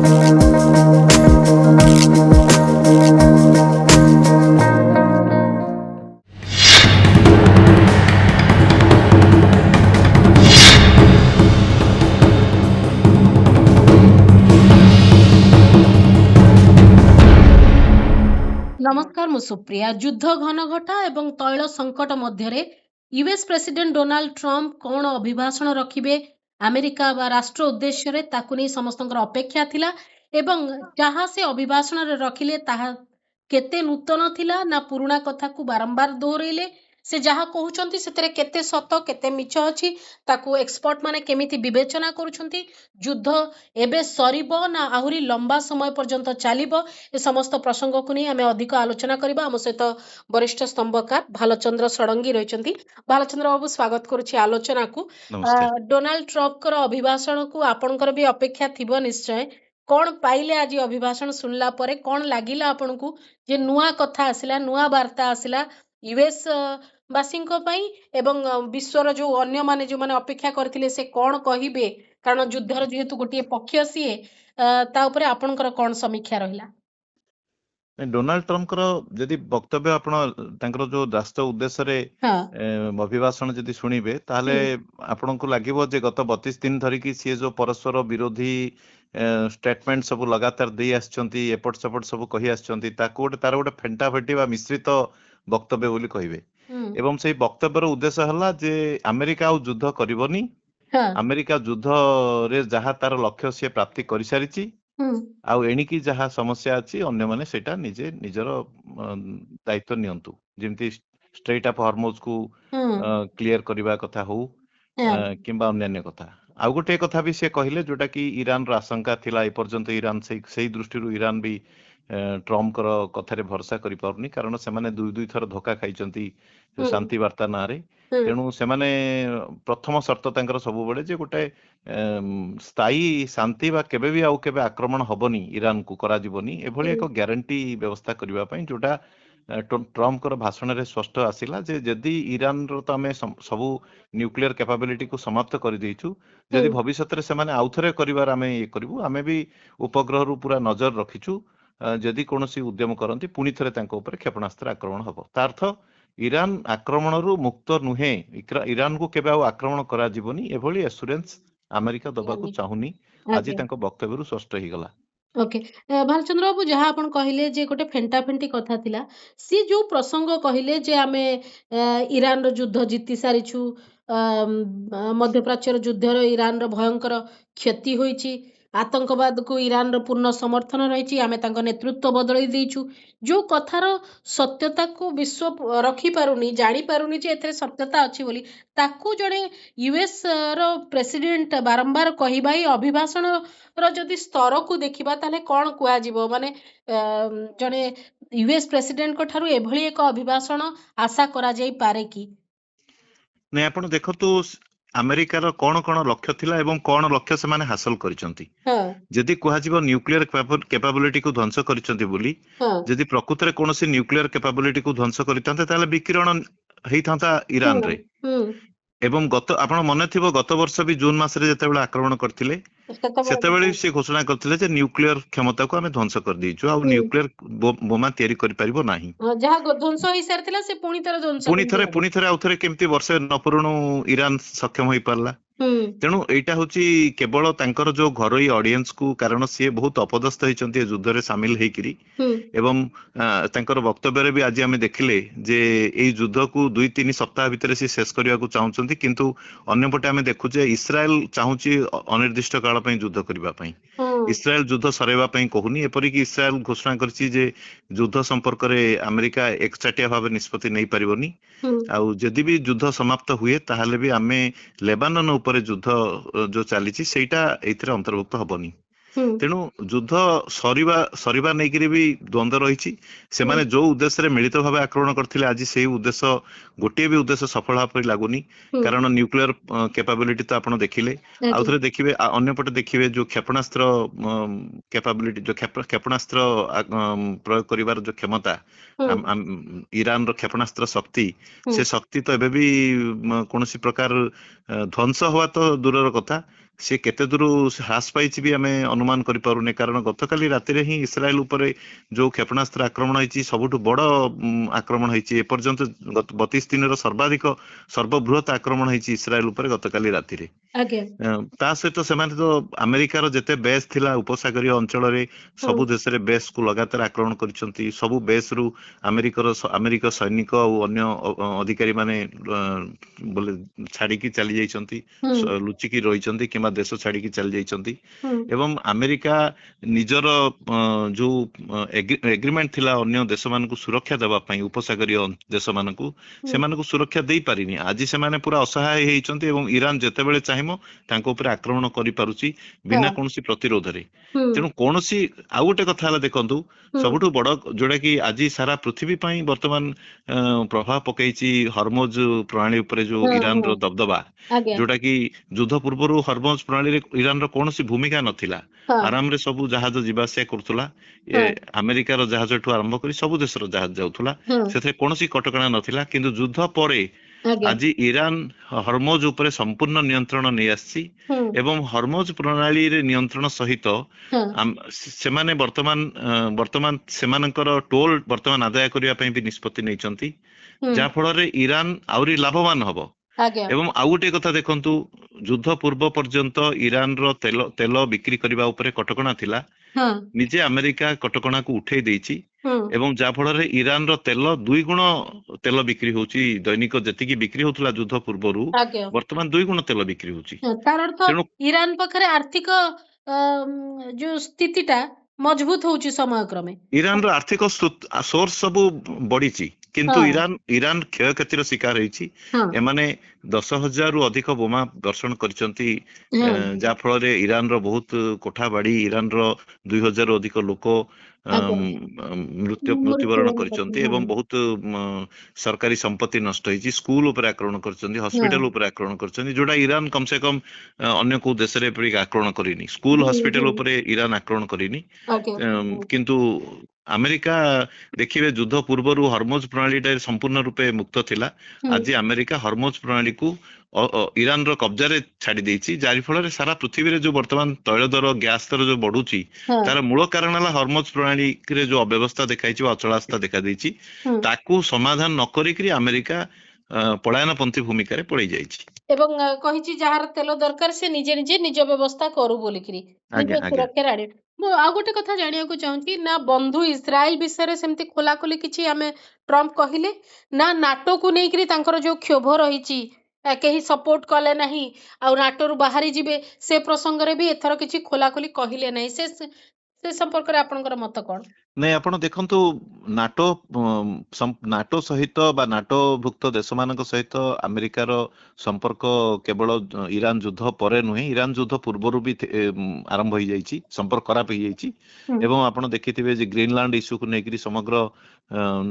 ନମସ୍କାର, ମୁଁ ସୁପ୍ରିୟା। ଯୁଦ୍ଧ ଘନଘଟା ଏବଂ ତୈଳ ସଙ୍କଟ ମଧ୍ୟରେ ୟୁଏସ୍ ପ୍ରେସିଡେଣ୍ଟ ଡୋନାଲ୍ଡ ଟ୍ରମ୍ପ କ'ଣ ଅଭିଭାଷଣ ରଖିବେ ଆମେରିକା ବା ରାଷ୍ଟ୍ର ଉଦ୍ଦେଶ୍ୟରେ, ତାକୁ ନେଇ ସମସ୍ତଙ୍କର ଅପେକ୍ଷା ଥିଲା। ଏବଂ ଯାହା ସେ ଅଭିଭାଷଣରେ ରଖିଲେ ତାହା କେତେ ନୂତନ ଥିଲା ନା ପୁରୁଣା କଥାକୁ ବାରମ୍ବାର ଦୋହରେଇଲେ। ସେ ଯାହା କହୁଛନ୍ତି ସେଥିରେ କେତେ ସତ କେତେ ମିଛ ଅଛି ତାକୁ ଏକ୍ସପର୍ଟ ମାନେ କେମିତି ବିବେଚନା କରୁଛନ୍ତି। ଯୁଦ୍ଧ ଏବେ ସରିବ ନା ଆହୁରି ଲମ୍ବା ସମୟ ପର୍ଯ୍ୟନ୍ତ ଚାଲିବ, ଏ ସମସ୍ତ ପ୍ରସଙ୍ଗକୁ ନେଇ ଆମେ ଅଧିକ ଆଲୋଚନା କରିବା। ଆମ ସହିତ ବରିଷ୍ଠ ସ୍ତମ୍ଭକାର ଭାଲଚନ୍ଦ୍ର ଷଡ଼ଙ୍ଗୀ ରହିଛନ୍ତି। ଭାଲଚନ୍ଦ୍ର ବାବୁ, ସ୍ୱାଗତ କରୁଛି ଆଲୋଚନାକୁ। ନମସ୍କାର। ଡୋନାଲ୍ଡ ଟ୍ରମ୍ପଙ୍କର ଅଭିଭାଷଣକୁ ଆପଣଙ୍କର ବି ଅପେକ୍ଷା ଥିବ ନିଶ୍ଚୟ। କ'ଣ ପାଇଲେ ଆଜି ଅଭିଭାଷଣ ଶୁଣିଲା ପରେ? କ'ଣ ଲାଗିଲା ଆପଣଙ୍କୁ ଯେ ନୂଆ କଥା ଆସିଲା, ନୂଆ ବାର୍ତ୍ତା ଆସିଲା ୟୁଏସ୍ ବାସୀଙ୍କ ପାଇଁ ଏବଂ ବିଶ୍ୱର ଯୋଉ ଅନ୍ୟମାନେ ଯୋଉମାନେ ଅପେକ୍ଷା କରିଥିଲେ ସେ କ'ଣ କହିବେ, କାରଣ ଯୁଦ୍ଧର ଯେହେତୁ ଗୋଟିଏ ପକ୍ଷ ସିଏ, ତା ଉପରେ ଆପଣଙ୍କର କ'ଣ ସମୀକ୍ଷା ରହିଲା? ଡୋନାଲ୍ଡ ଟ୍ରମ୍ପଙ୍କର ଯଦି ବକ୍ତବ୍ୟ ଆପଣ ତାଙ୍କର ଯୋଉ ରାଷ୍ଟ୍ର ଉଦ୍ଦେଶ୍ୟରେ ହଁ। ଅଭିଭାଷଣ ଯଦି ଶୁଣିବେ ତାହେଲେ ଆପଣଙ୍କୁ ଲାଗିବ ଯେ ଗତ 32 ଦିନ ଧରିକି ସିଏ ଯୋଉ ପରସ୍ପର ବିରୋଧୀ ଷ୍ଟେଟମେଣ୍ଟ ସବୁ ଲଗାତାର ଦେଇ ଆସିଛନ୍ତି, ଏପଟ ସେପଟ ସବୁ କହି ଆସିଛନ୍ତି, ତାକୁ ତାର ଗୋଟେ ଫେଣ୍ଟା ଫେଟି ବା ମିଶ୍ରିତ ବକ୍ତବ୍ୟ ବୋଲି କହିବେ। ଏବଂ ସେଇ ବକ୍ତବ୍ୟର ଉଦ୍ଦେଶ୍ୟ ହେଲା ଯେ ଆମେରିକା ଆଉ ଯୁଦ୍ଧ କରିବନି, ଆମେରିକା ଯୁଦ୍ଧରେ ଯାହା ତାର ଲକ୍ଷ୍ୟ ସିଏ ପ୍ରାପ୍ତି କରିସାରିଛି, ଆଉ ଏଣିକି ଯାହା ସମସ୍ୟା ଅଛି ଅନ୍ୟମାନେ ସେଇଟା ନିଜେ ନିଜର ଦାୟିତ୍ୱ ନିଅନ୍ତୁ। ଯେମିତି ଷ୍ଟ୍ରେଟ୍ ଅଫ୍ ହର୍ମୋଜ କୁ କ୍ଲିୟର କରିବା କଥା ହଉ କିମ୍ବା ଅନ୍ୟାନ୍ୟ କଥା। ଆଉ ଗୋଟେ କଥା ବି ସେ କହିଲେ ଯୋଉଟା କି ଇରାନର ଆଶଙ୍କା ଥିଲା, ଏପର୍ଯ୍ୟନ୍ତ ଇରାନ ସେଇ ଦୃଷ୍ଟିରୁ ଇରାନ ବି ଟ୍ରମ୍ପଙ୍କର କଥାରେ ଭରସା କରିପାରୁନି, କାରଣ ସେମାନେ ଦୁଇ ଥର ଧୋକା ଖାଇଛନ୍ତି ଶାନ୍ତି ବାର୍ତ୍ତା ନାଁରେ। ତେଣୁ ସେମାନେ ପ୍ରଥମ ସର୍ତ୍ତ ତାଙ୍କର ସବୁବେଳେ ଯେ ଗୋଟେ ସ୍ଥାୟୀ ଶାନ୍ତି ବା କେବେ ବି ଆଉ କେବେ ଆକ୍ରମଣ ହବନି, ଇରାନକୁ କରାଯିବନି, ଏଭଳି ଏକ ଗ୍ୟାରେଣ୍ଟି ବ୍ୟବସ୍ଥା କରିବା ପାଇଁ, ଯୋଉଟା ଟ୍ରମ୍ପଙ୍କର ଭାଷଣରେ ସ୍ପଷ୍ଟ ଆସିଲା ଯେ ଯଦି ଇରାନର ତ ଆମେ ସବୁ ନ୍ୟୁକ୍ଲିୟର କ୍ୟାପାବିଲିଟିକୁ ସମାପ୍ତ କରିଦେଇଛୁ, ଯଦି ଭବିଷ୍ୟତରେ ସେମାନେ ଆଉଥରେ କରିବାର ଆମେ ଇଏ କରିବୁ, ଆମେ ବି ଉପଗ୍ରହରୁ ପୁରା ନଜର ରଖିଛୁ, ଯଦି କୌଣସି ଉଦ୍ୟମ କରନ୍ତି ପୁଣି ଥରେ ତାଙ୍କ ଉପରେ କ୍ଷେପଣାସ୍ତ୍ର ଆକ୍ରମଣ ହବ। ତା ଅର୍ଥ ଇରାନ ଆକ୍ରମଣରୁ ମୁକ୍ତ ନୁହେଁ, ଇରାନକୁ କେବେ ଆଉ ଆକ୍ରମଣ କରାଯିବନି, ଏଭଳି ଏସୁରେନ୍ସ ଆମେରିକା ଦବାକୁ ଚାହୁଁନି। ଆଜି ତାଙ୍କ ବକ୍ତବ୍ୟରୁ ସ୍ପଷ୍ଟ ହେଇଗଲା। ଓକେ, ଭାଲଚନ୍ଦ୍ର ବାବୁ, ଯାହା ଆପଣ କହିଲେ ଯେ ଗୋଟେ ଫେଣ୍ଟା ଫେଣ୍ଟି କଥା ଥିଲା, ସିଏ ଯୋଉ ପ୍ରସଙ୍ଗ କହିଲେ ଯେ ଆମେ ଇରାନର ଯୁଦ୍ଧ ଜିତି ସାରିଛୁ, ମଧ୍ୟପ୍ରାଚ୍ୟର ଯୁଦ୍ଧର ଇରାନର ଭୟଙ୍କର କ୍ଷତି ହୋଇଛି, ଆତଙ୍କବାଦକୁ ଇରାନର ପୂର୍ଣ୍ଣ ସମର୍ଥନ ରହିଛି, ଆମେ ତାଙ୍କ ନେତୃତ୍ୱ ବଦଳେଇ ଦେଇଛୁ, ଯୋଉ କଥାର ସତ୍ୟତାକୁ ବିଶ୍ୱ ରଖିପାରୁନି, ଜାଣିପାରୁନି ଯେ ଏଥିରେ ସତ୍ୟତା ଅଛି ବୋଲି, ତାକୁ ଜଣେ ୟୁଏସ୍ ର ପ୍ରେସିଡେଣ୍ଟ ବାରମ୍ବାର କହିବା, ଏଇ ଅଭିଭାଷଣର ଯଦି ସ୍ତରକୁ ଦେଖିବା ତାହେଲେ କ'ଣ କୁହାଯିବ? ମାନେ ଜଣେ ୟୁଏସ୍ ପ୍ରେସିଡେଣ୍ଟଙ୍କ ଠାରୁ ଏଭଳି ଏକ ଅଭିଭାଷଣ ଆଶା କରାଯାଇପାରେ କି? ନାଇଁ, ଆପଣ ଦେଖନ୍ତୁ ଆମେରିକାର କ'ଣ କ'ଣ ଲକ୍ଷ୍ୟ ଥିଲା ଏବଂ କ'ଣ ଲକ୍ଷ୍ୟ ସେମାନେ ହାସଲ କରିଛନ୍ତି। ଯଦି କୁହାଯିବ ନ୍ୟୁକ୍ଲିୟର କ୍ୟାପାବିଲିଟିକୁ ଧ୍ୱଂସ କରିଛନ୍ତି ବୋଲି, ଯଦି ପ୍ରକୃତରେ କୌଣସି ନ୍ୟୁକ୍ଲିୟର କ୍ୟାପାବିଲିଟିକୁ ଧ୍ୱଂସ କରିଥାନ୍ତେ ତାହେଲେ ବିକିରଣ ହେଇଥାନ୍ତା ଇରାନରେ। ଏବଂ ଆପଣ ମନେ ଥିବ ଗତ ବର୍ଷ ବି ଜୁନ ମାସରେ ଯେତେବେଳେ ଆକ୍ରମଣ କରିଥିଲେ, ସେତେବେଳେ ସେ ଘୋଷଣା କରିଥିଲେ ଯେ ନ୍ୟୁକ୍ଲିୟର କ୍ଷମତାକୁ ଆମେ ଧ୍ୱଂସ କରିଦେଇଛୁ, ଆଉ ନ୍ୟୁକ୍ଲିୟର ବୋମା ତିଆରି କରିପାରିବ ନାହିଁ। ଯାହା ଧ୍ୱଂସ ହେଇସାରିଥିଲା ସେ ପୁଣି ଥରେ ଆଉଥରେ କେମିତି ବର୍ଷେ ନ ପୁରୁଣୁ ଇରାନ ସକ୍ଷମ ହେଇପାରିଲା। ତେଣୁ ଏଇଟା ହଉଛି କେବଳ ତାଙ୍କର ଯୋଉ ଘରୋଇ ଅଡିଏନ୍ସକୁ, କାରଣ ସିଏ ବହୁତ ଅପଦସ୍ଥ ହେଇଛନ୍ତି ଏ ଯୁଦ୍ଧରେ ସାମିଲ ହେଇକିରି। ଏବଂ ତାଙ୍କର ବକ୍ତବ୍ୟରେ ବି ଆଜି ଆମେ ଦେଖିଲେ ଯେ ଏଇ ଯୁଦ୍ଧକୁ 2-3 ସପ୍ତାହ ଭିତରେ ସେ ଶେଷ କରିବାକୁ ଚାହୁଁଛନ୍ତି, କିନ୍ତୁ ଅନ୍ୟପଟେ ଆମେ ଦେଖୁଛେ ଇସ୍ରାଏଲ ଚାହୁଁଛି ଅନିର୍ଦ୍ଦିଷ୍ଟ କାଳ ପାଇଁ ଯୁଦ୍ଧ କରିବା ପାଇଁ। ଇସ୍ରାଏଲ ଯୁଦ୍ଧ ସରାଇବା ପାଇଁ କହୁନି, ଏପରିକି ଇସ୍ରାଏଲ ଘୋଷଣା କରିଛି ଯେ ଯୁଦ୍ଧ ସମ୍ପର୍କରେ ଆମେରିକା ଏକଚାଟିଆ ଭାବେ ନିଷ୍ପତ୍ତି ନେଇପାରିବନି, ଆଉ ଯଦି ବି ଯୁଦ୍ଧ ସମାପ୍ତ ହୁଏ ତାହେଲେ ବି ଆମେ ଲେବାନନ ଉପରେ ଯୁଦ୍ଧ ଯୋଉ ଚାଲିଛି ସେଇଟା ଏଇଥିରେ ଅନ୍ତର୍ଭୁକ୍ତ ହବନି। ତେଣୁ ଯୁଦ୍ଧ ସରିବା ନେଇକିରି ବି ଦ୍ୱନ୍ଦ୍ୱ ରହିଛି। ସେମାନେ ଯୋଉ ଉଦ୍ଦେଶ୍ୟରେ ମିଳିତ ଭାବେ ଆକ୍ରମଣ କରିଥିଲେ, ଆଜି ସେଇ ଉଦ୍ଦେଶ୍ୟ ଗୋଟିଏ ବି ଉଦ୍ଦେଶ୍ୟ ସଫଳ ହେବା ପରି ଲାଗୁନି, କାରଣ ନ୍ୟୁକ୍ଲିୟର କ୍ୟାପାବିଲିଟି ତ ଆପଣ ଦେଖିଲେ। ଆଉ ଥରେ ଦେଖିବେ, ଅନ୍ୟପଟେ ଦେଖିବେ ଯୋଉ କ୍ଷେପଣାସ୍ତ୍ର କ୍ୟାପାବିଲିଟି, ଯୋଉ କ୍ଷେପଣାସ୍ତ୍ର ପ୍ରୟୋଗ କରିବାର ଯୋଉ କ୍ଷମତା, ଇରାନର କ୍ଷେପଣାସ୍ତ୍ର ଶକ୍ତି, ସେ ଶକ୍ତି ତ ଏବେ ବି କୌଣସି ପ୍ରକାର ଧ୍ୱଂସ ହବା ତ ଦୂରର କଥା, ସେ କେତେ ଦୂର ହ୍ରାସ ପାଇଛି ବି ଆମେ ଅନୁମାନ କରିପାରୁନେ, କାରଣ ଗତକାଲି ରାତିରେ ହିଁ ଇସ୍ରାଏଲ ଉପରେ ଯୋଉ କ୍ଷେପଣାସ୍ତ୍ର ଆକ୍ରମଣ ହେଇଛି ସବୁଠୁ ବଡ ଆକ୍ରମଣ ହେଇଛି ଏପର୍ଯ୍ୟନ୍ତ 32 ଦିନର ସର୍ବବୃହତ ଆକ୍ରମଣ ହେଇଛି ଇସ୍ରାଏଲ ଉପରେ ଗତକାଲି ରାତିରେ। ଆଜ୍ଞା। ତା ସହିତ ସେମାନେ ତ ଆମେରିକାର ଯେତେ ବେସ୍ ଥିଲା ଉପସାଗରୀୟ ଅଞ୍ଚଳରେ ସବୁ ଦେଶରେ ବେସ୍ କୁ ଲଗାତାର ଆକ୍ରମଣ କରିଛନ୍ତି। ସବୁ ବେସ୍ ରୁ ଆମେରିକା ସୈନିକ ଆଉ ଅନ୍ୟ ଅଧିକାରୀ ମାନେ ବୋଲେ ଛାଡିକି ଚାଲି ଯାଇଛନ୍ତି, ଲୁଚିକି ରହିଛନ୍ତି କିମ୍ବା ଦେଶ ଛାଡିକି ଚାଲି ଯାଇଛନ୍ତି। ଏବଂ ଆମେରିକା ନିଜର ଯୋଉ ଏଗ୍ରିମେଣ୍ଟ ଥିଲା ଅନ୍ୟ ଦେଶମାନଙ୍କୁ ସୁରକ୍ଷା ଦେବା ପାଇଁ ଉପସାଗରୀୟ ଦେଶମାନଙ୍କୁ, ସେମାନଙ୍କୁ ସୁରକ୍ଷା ଦେଇପାରିନି। ଆଜି ସେମାନେ ପୁରା ଅସହାୟ ହେଇଛନ୍ତି ଏବଂ ଇରାନ ଯେତେବେଳେ ଚାହିଁବ ତାଙ୍କ ଉପରେ ଆକ୍ରମଣ କରିପାରୁଛି ବିନା କୌଣସି ପ୍ରତିରୋଧରେ। ତେଣୁ କୌଣସି ଆଉ ଗୋଟେ କଥା ହେଲା, ଦେଖନ୍ତୁ ସବୁଠୁ ବଡ ଯୋଉଟା କି ଆଜି ସାରା ପୃଥିବୀ ପାଇଁ ବର୍ତ୍ତମାନ ପ୍ରଭାବ ପକେଇଛି ହରମୋଜ ପ୍ରଣାଳୀ ଉପରେ ଯୋଉ ଇରାନର ଦବଦବା, ଆଜ୍ଞା। ଯୋଉଟା କି ଯୁଦ୍ଧ ପୂର୍ବରୁ ହରମୋଜ ପ୍ରଣାଳୀରେ ଇରାନର କୌଣସି ଭୂମିକା ନଥିଲା। ଆରାମରେ ସବୁ ଜାହାଜ ଯିବା ଆସିବା କରୁଥିଲା। ଆମେରିକାର ଜାହାଜଠୁ ଆରମ୍ଭ କରି ସବୁ ଦେଶର ଜାହାଜ ଯାଉଥିଲା, ସେଥିରେ କୌଣସି କଟକଣା ନଥିଲା। କିନ୍ତୁ ଯୁଦ୍ଧ ପରେ ଆଜି ଇରାନ ହରମୋଜ ଉପରେ ସମ୍ପୂର୍ଣ୍ଣ ନିୟନ୍ତ୍ରଣ ନେଇ ଆସିଛି ଏବଂ ହରମୋଜ ପ୍ରଣାଳୀରେ ନିୟନ୍ତ୍ରଣ ସହିତ ସେମାନେ ବର୍ତ୍ତମାନ ସେମାନଙ୍କର ଟୋଲ ବର୍ତ୍ତମାନ ଆଦାୟ କରିବା ପାଇଁ ବି ନିଷ୍ପତ୍ତି ନେଇଛନ୍ତି, ଯାହା ଫଳରେ ଇରାନ ଆହୁରି ଲାଭବାନ ହବ। ଏବଂ ଆଉ ଗୋଟେ କଥା ଦେଖନ୍ତୁ, ଯୁଦ୍ଧ ପୂର୍ବ ପର୍ଯ୍ୟନ୍ତ ଇରାନର ତେଲ ବିକ୍ରି କରିବା ଉପରେ କଟକଣା ଥିଲା। ନିଜେ ଆମେରିକା କଟକଣାକୁ ଉଠେଇ ଦେଇଛି ଏବଂ ଯାହା ଫଳରେ ଇରାନର ତେଲ 2 ଗୁଣ ତେଲ ବିକ୍ରି ହଉଛି। ଦୈନିକ ଯେତିକି ବିକ୍ରି ହଉଥିଲା ଯୁଦ୍ଧ ପୂର୍ବରୁ ବର୍ତ୍ତମାନ 2 ଗୁଣ ତେଲ ବିକ୍ରି ହଉଛି। ତାର ଅର୍ଥ ଇରାନ ପାଖରେ ଆର୍ଥିକ ଯୋଉ ସ୍ଥିତିଟା ମଜବୁତ ହଉଛି ସମୟ କ୍ରମେ। ଇରାନର ଆର୍ଥିକ ସୋର୍ସ ସବୁ ବଢିଛି, କିନ୍ତୁ ଇରାନ କ୍ଷୟକ୍ଷତିର ଶିକାର ହେଇଛି। ଏମାନେ 10,000ରୁ ଅଧିକ ବୋମା ବର୍ଷଣ କରିଛନ୍ତି, ଯାହା ଫଳରେ ଇରାନର ବହୁତ କୋଠା ବାଡି, ଇରାନର 2,000ରୁ ଅଧିକ ଲୋକ ମୃତ୍ୟୁବରଣ କରିଛନ୍ତି ଏବଂ ବହୁତ ସରକାରୀ ସମ୍ପତ୍ତି ନଷ୍ଟ ହେଇଛି। ସ୍କୁଲ ଉପରେ ଆକ୍ରମଣ କରିଛନ୍ତି, ହସ୍ପିଟାଲ ଉପରେ ଆକ୍ରମଣ କରିଛନ୍ତି, ଯୋଉଟା ଇରାନ କମ ସେ କମ ଅନ୍ୟ କୋଉ ଦେଶରେ ଏପରି ଆକ୍ରମଣ କରିନି। ସ୍କୁଲ ହସ୍ପିଟାଲ ଉପରେ ଇରାନ ଆକ୍ରମଣ କରିନି। କିନ୍ତୁ ଆମେରିକା ଦେଖିବେ ଯୁଦ୍ଧ ପୂର୍ବରୁ ହରମୋଜ ପ୍ରଣାଳୀଟା ସମ୍ପୂର୍ଣ୍ଣ ରୂପେ ମୁକ୍ତ ଥିଲା। ଆଜି ଆମେରିକା ହରମୋଜ ପ୍ରଣାଳୀକୁ ଇରାନର କବ୍ଜାରେ ଛାଡି ଦେଇଛି, ଯାହା ଫଳରେ ସାରା ପୃଥିବୀରେ ଯୋଉ ବର୍ତ୍ତମାନ ତୈଳ ଦର, ଗ୍ୟାସ ଦର ଯୋଉ ବଢୁଛି, ତାର ମୂଳ କାରଣ ହେଲା ହରମୋଜ ପ୍ରଣାଳୀରେ ଯୋଉ ଅବ୍ୟବସ୍ଥା ଦେଖାଇଛି, ଅଚଳାବସ୍ଥା ଦେଖାଦେଇଛି। ତାକୁ ସମାଧାନ ନ କରିକି ଆମେରିକା ପଳାୟନପନ୍ଥୀ ଭୂମିକାରେ ପଳେଇ ଯାଇଛି ଏବଂ କହିଛି ଯାହାର ତେଲ ଦରକାର ସେ ନିଜେ ନିଜ ବ୍ୟବସ୍ଥା କରୁ ବୋଲିକିରି ନିଜ ସୁରକ୍ଷାରେ ଆଣେ। ମୁଁ ଆଉ ଗୋଟେ କଥା ଜାଣିବାକୁ ଚାହୁଁଛି, ନା ବନ୍ଧୁ ଇସ୍ରାଏଲ ବିଷୟରେ ସେମିତି ଖୋଲାଖୋଲି କିଛି ଆମେ ଟ୍ରମ୍ପ କହିଲେ, ନା ନାଟୋକୁ ନେଇକିରି ତାଙ୍କର ଯୋଉ କ୍ଷୋଭ ରହିଛି, କେହି ସପୋର୍ଟ କଲେ ନାହିଁ ଆଉ ନାଟୋରୁ ବାହାରି ଯିବେ, ସେ ପ୍ରସଙ୍ଗରେ ବି ଏଥର କିଛି ଖୋଲାଖୋଲି କହିଲେ ନାହିଁ। ସେ ସମ୍ପର୍କରେ ଆପଣଙ୍କର ମତ କଣ? ନାଇଁ, ଆପଣ ଦେଖନ୍ତୁ, ନାଟୋ ସହିତ ବା ନାଟୋ ଭୁକ୍ତ ଦେଶମାନଙ୍କ ସହିତ ଆମେରିକାର ସମ୍ପର୍କ କେବଳ ଇରାନ ଯୁଦ୍ଧ ପରେ ନୁହେଁ, ଇରାନ ଯୁଦ୍ଧ ପୂର୍ବରୁ ବି ଆରମ୍ଭ ହେଇଯାଇଛି, ସମ୍ପର୍କ ଖରାପ ହେଇଯାଇଛି। ଏବଂ ଆପଣ ଦେଖିଥିବେ ଯେ ଗ୍ରୀନଲ୍ୟାଣ୍ଡ ଇସ୍ୟୁକୁ ନେଇକରି ସମଗ୍ର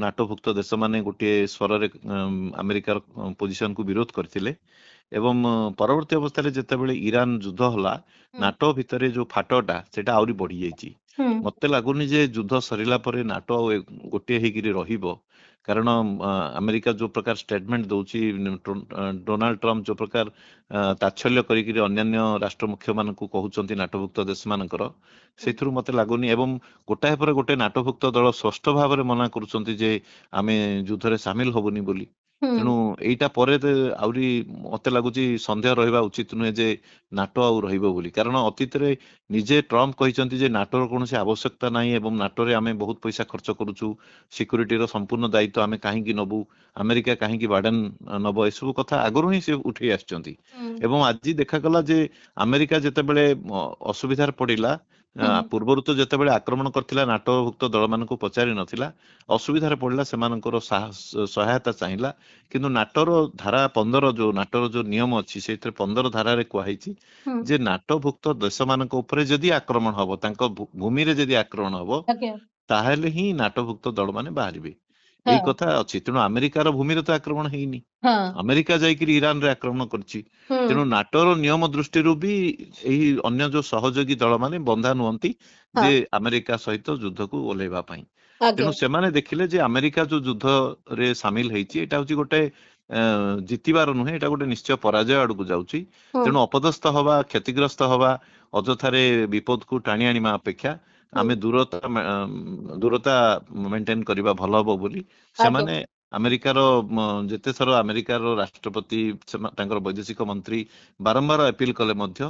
ନାଟୋ ଭୁକ୍ତ ଦେଶମାନେ ଗୋଟିଏ ସ୍ୱରରେ ଆମେରିକାର ପୋଜିସନକୁ ବିରୋଧ କରିଥିଲେ। ଏବଂ ପରବର୍ତ୍ତୀ ଅବସ୍ଥାରେ ଯେତେବେଳେ ଇରାନ ଯୁଦ୍ଧ ହେଲା, ନାଟୋ ଭିତରେ ଯୋଉ ଫାଟଟା ସେଟା ଆହୁରି ବଢି ଯାଇଛି। ମତେ ଲାଗୁନି ଯେ ଯୁଦ୍ଧ ସରିଲା ପରେ ନାଟୋ ଆଉ ଗୋଟିଏ ହେଇକିରି ରହିବ, କାରଣ ଆମେରିକା ଯୋଉ ପ୍ରକାର ଷ୍ଟେଟମେଣ୍ଟ ଦଉଛି, ଡୋନାଲ୍ଡ ଟ୍ରମ୍ପ ଯୋଉ ପ୍ରକାର ତାଚ୍ଛଲ୍ୟ କରିକିରି ଅନ୍ୟାନ୍ୟ ରାଷ୍ଟ୍ର ମୁଖ୍ୟ ମାନଙ୍କୁ କହୁଛନ୍ତି ନାଟୋଭୁକ୍ତ ଦେଶ ମାନଙ୍କର, ସେଥିରୁ ମତେ ଲାଗୁନି। ଏବଂ ଗୋଟାଏ ପରେ ଗୋଟେ ନାଟୋଭୁକ୍ତ ଦଳ ସ୍ପଷ୍ଟ ଭାବରେ ମନା କରୁଛନ୍ତି ଯେ ଆମେ ଯୁଦ୍ଧରେ ସାମିଲ ହବୁନି ବୋଲି। ତେଣୁ ଏଇଟା ପରେ ଆହୁରି ମତେ ଲାଗୁଛି ସନ୍ଦେହ ରହିବା ଉଚିତ ନୁହେଁ ଯେ ନାଟୋ ଆଉ ରହିବ ବୋଲି, କାରଣ ଅତୀତରେ ନିଜେ ଟ୍ରମ୍ପ କହିଛନ୍ତି ଯେ ନାଟୋର କୌଣସି ଆବଶ୍ୟକତା ନାହିଁ ଏବଂ ନାଟୋରେ ଆମେ ବହୁତ ପଇସା ଖର୍ଚ୍ଚ କରୁଛୁ, ସିକ୍ୟୁରିଟିର ସମ୍ପୂର୍ଣ୍ଣ ଦାୟିତ୍ୱ ଆମେ କାହିଁକି ନବୁ, ଆମେରିକା କାହିଁକି ବାର୍ଡେନ ନବ, ଏସବୁ କଥା ଆଗରୁ ହିଁ ସେ ଉଠେଇ ଆସିଛନ୍ତି। ଏବଂ ଆଜି ଦେଖାଗଲା ଯେ ଆମେରିକା ଯେତେବେଳେ ଅସୁବିଧାରେ ପଡିଲା, ପୂର୍ବରୁ ତ ଯେତେବେଳେ ଆକ୍ରମଣ କରିଥିଲା ନାଟୋଭୁକ୍ତ ଦଳମାନଙ୍କୁ ପଚାରି ନଥିଲା, ଅସୁବିଧାରେ ପଡିଲା ସେମାନଙ୍କର ସହାୟତା ଚାହିଁଲା। କିନ୍ତୁ ନାଟୋର ଧାରା 15, ଯୋଉ ନାଟୋର ଯୋଉ ନିୟମ ଅଛି, ସେଇଥିରେ 15 ଧାରାରେ କୁହାଯାଇଛି ଯେ ନାଟୋଭୁକ୍ତ ଦେଶମାନଙ୍କ ଉପରେ ଯଦି ଆକ୍ରମଣ ହବ, ତାଙ୍କ ଭୂମିରେ ଯଦି ଆକ୍ରମଣ ହବ, ତାହେଲେ ହିଁ ନାଟୋଭୁକ୍ତ ଦଳ ମାନେ ବାହାରିବେ, ଏଇ କଥା ଅଛି। ତେଣୁ ଆମେରିକାର ଭୂମିରେ ତ ଆକ୍ରମଣ ହେଇନି, ଆମେରିକା ଯାଇକିରି ଇରାନରେ ଆକ୍ରମଣ କରିଛି। ତେଣୁ ନାଟୋର ନିୟମ ଦୃଷ୍ଟିରୁ ବି ଏହି ଅନ୍ୟ ଯୋଉ ସହଯୋଗୀ ଦଳ ମାନେ ବନ୍ଧା ନୁହନ୍ତି ଯେ ଆମେରିକା ସହିତ ଯୁଦ୍ଧକୁ ଓହ୍ଲେଇବା ପାଇଁ। ତେଣୁ ସେମାନେ ଦେଖିଲେ ଯେ ଆମେରିକା ଯୋଉ ଯୁଦ୍ଧରେ ସାମିଲ ହେଇଛି, ଏଇଟା ହଉଛି ଗୋଟେ ଜିତିବାର ନୁହେଁ, ଏଇଟା ଗୋଟେ ନିଶ୍ଚୟ ପରାଜୟ ଆଡକୁ ଯାଉଛି। ହୁଁ ତେଣୁ ଅପଦସ୍ଥ ହବା, କ୍ଷତିଗ୍ରସ୍ତ ହବା, ଅଯଥାରେ ବିପଦକୁ ଟାଣି ଆଣିବା ଅପେକ୍ଷା ହୁଁ ଆମେ ଦୂରତା ମେଣ୍ଟେନ କରିବା ଭଲ ହବ ବୋଲି ଆଜ୍ଞା ସେମାନେ ଆମେରିକାର ଯେତେ ଥର ଆମେରିକାର ରାଷ୍ଟ୍ରପତି ତାଙ୍କର ବୈଦେଶିକ ମନ୍ତ୍ରୀ ବାରମ୍ବାର ଅପିଲ କଲେ ମଧ୍ୟ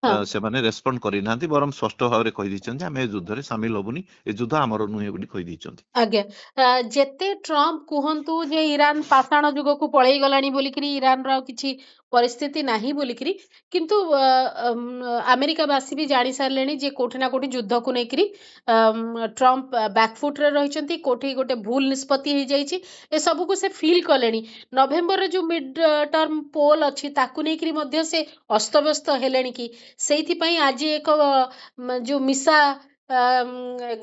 ହଁ ସେମାନେ ରେସ୍ପଣ୍ଡ କରିନାହାନ୍ତି, ବରଂ ସ୍ପଷ୍ଟ ଭାବରେ କହିଦେଇଛନ୍ତି ଆମେ ଏ ଯୁଦ୍ଧରେ ସାମିଲ ହବୁନି, ଏ ଯୁଦ୍ଧ ଆମର ନୁହେଁ ବୋଲି କହିଦେଇଛନ୍ତି। ଆଜ୍ଞା ଯେତେ ଟ୍ରମ୍ପ କୁହନ୍ତୁ ଯେ ଇରାନ ପାଷାଣ ଯୁଗକୁ ପଳେଇ ଗଲାଣି ବୋଲିକିରି ଇରାନର ଆଉ କିଛି ପରିସ୍ଥିତି ନାହିଁ ବୋଲିକିରି, କିନ୍ତୁ ଆମେରିକାବାସୀ ବି ଜାଣି ସାରିଲେଣି ଯେ କୋଉଠି ନା କୋଉଠି ଯୁଦ୍ଧକୁ ନେଇକିରି ଟ୍ରମ୍ପ ବ୍ୟାକଫୁଟରେ ରହିଛନ୍ତି, କୋଉଠି ଗୋଟେ ଭୁଲ ନିଷ୍ପତ୍ତି ହେଇଯାଇଛି, ଏସବୁକୁ ସେ ଫିଲ୍ କଲେଣି। ନଭେମ୍ବରରେ ଯୋଉ ମିଡ ଟର୍ମ ପୋଲ୍ ଅଛି ତାକୁ ନେଇକିରି ମଧ୍ୟ ସେ ଅସ୍ତବ୍ୟସ୍ତ ହେଲେଣି କି ସେଇଥିପାଇଁ ଆଜି ଏକ ଯୋଉ ମିଶା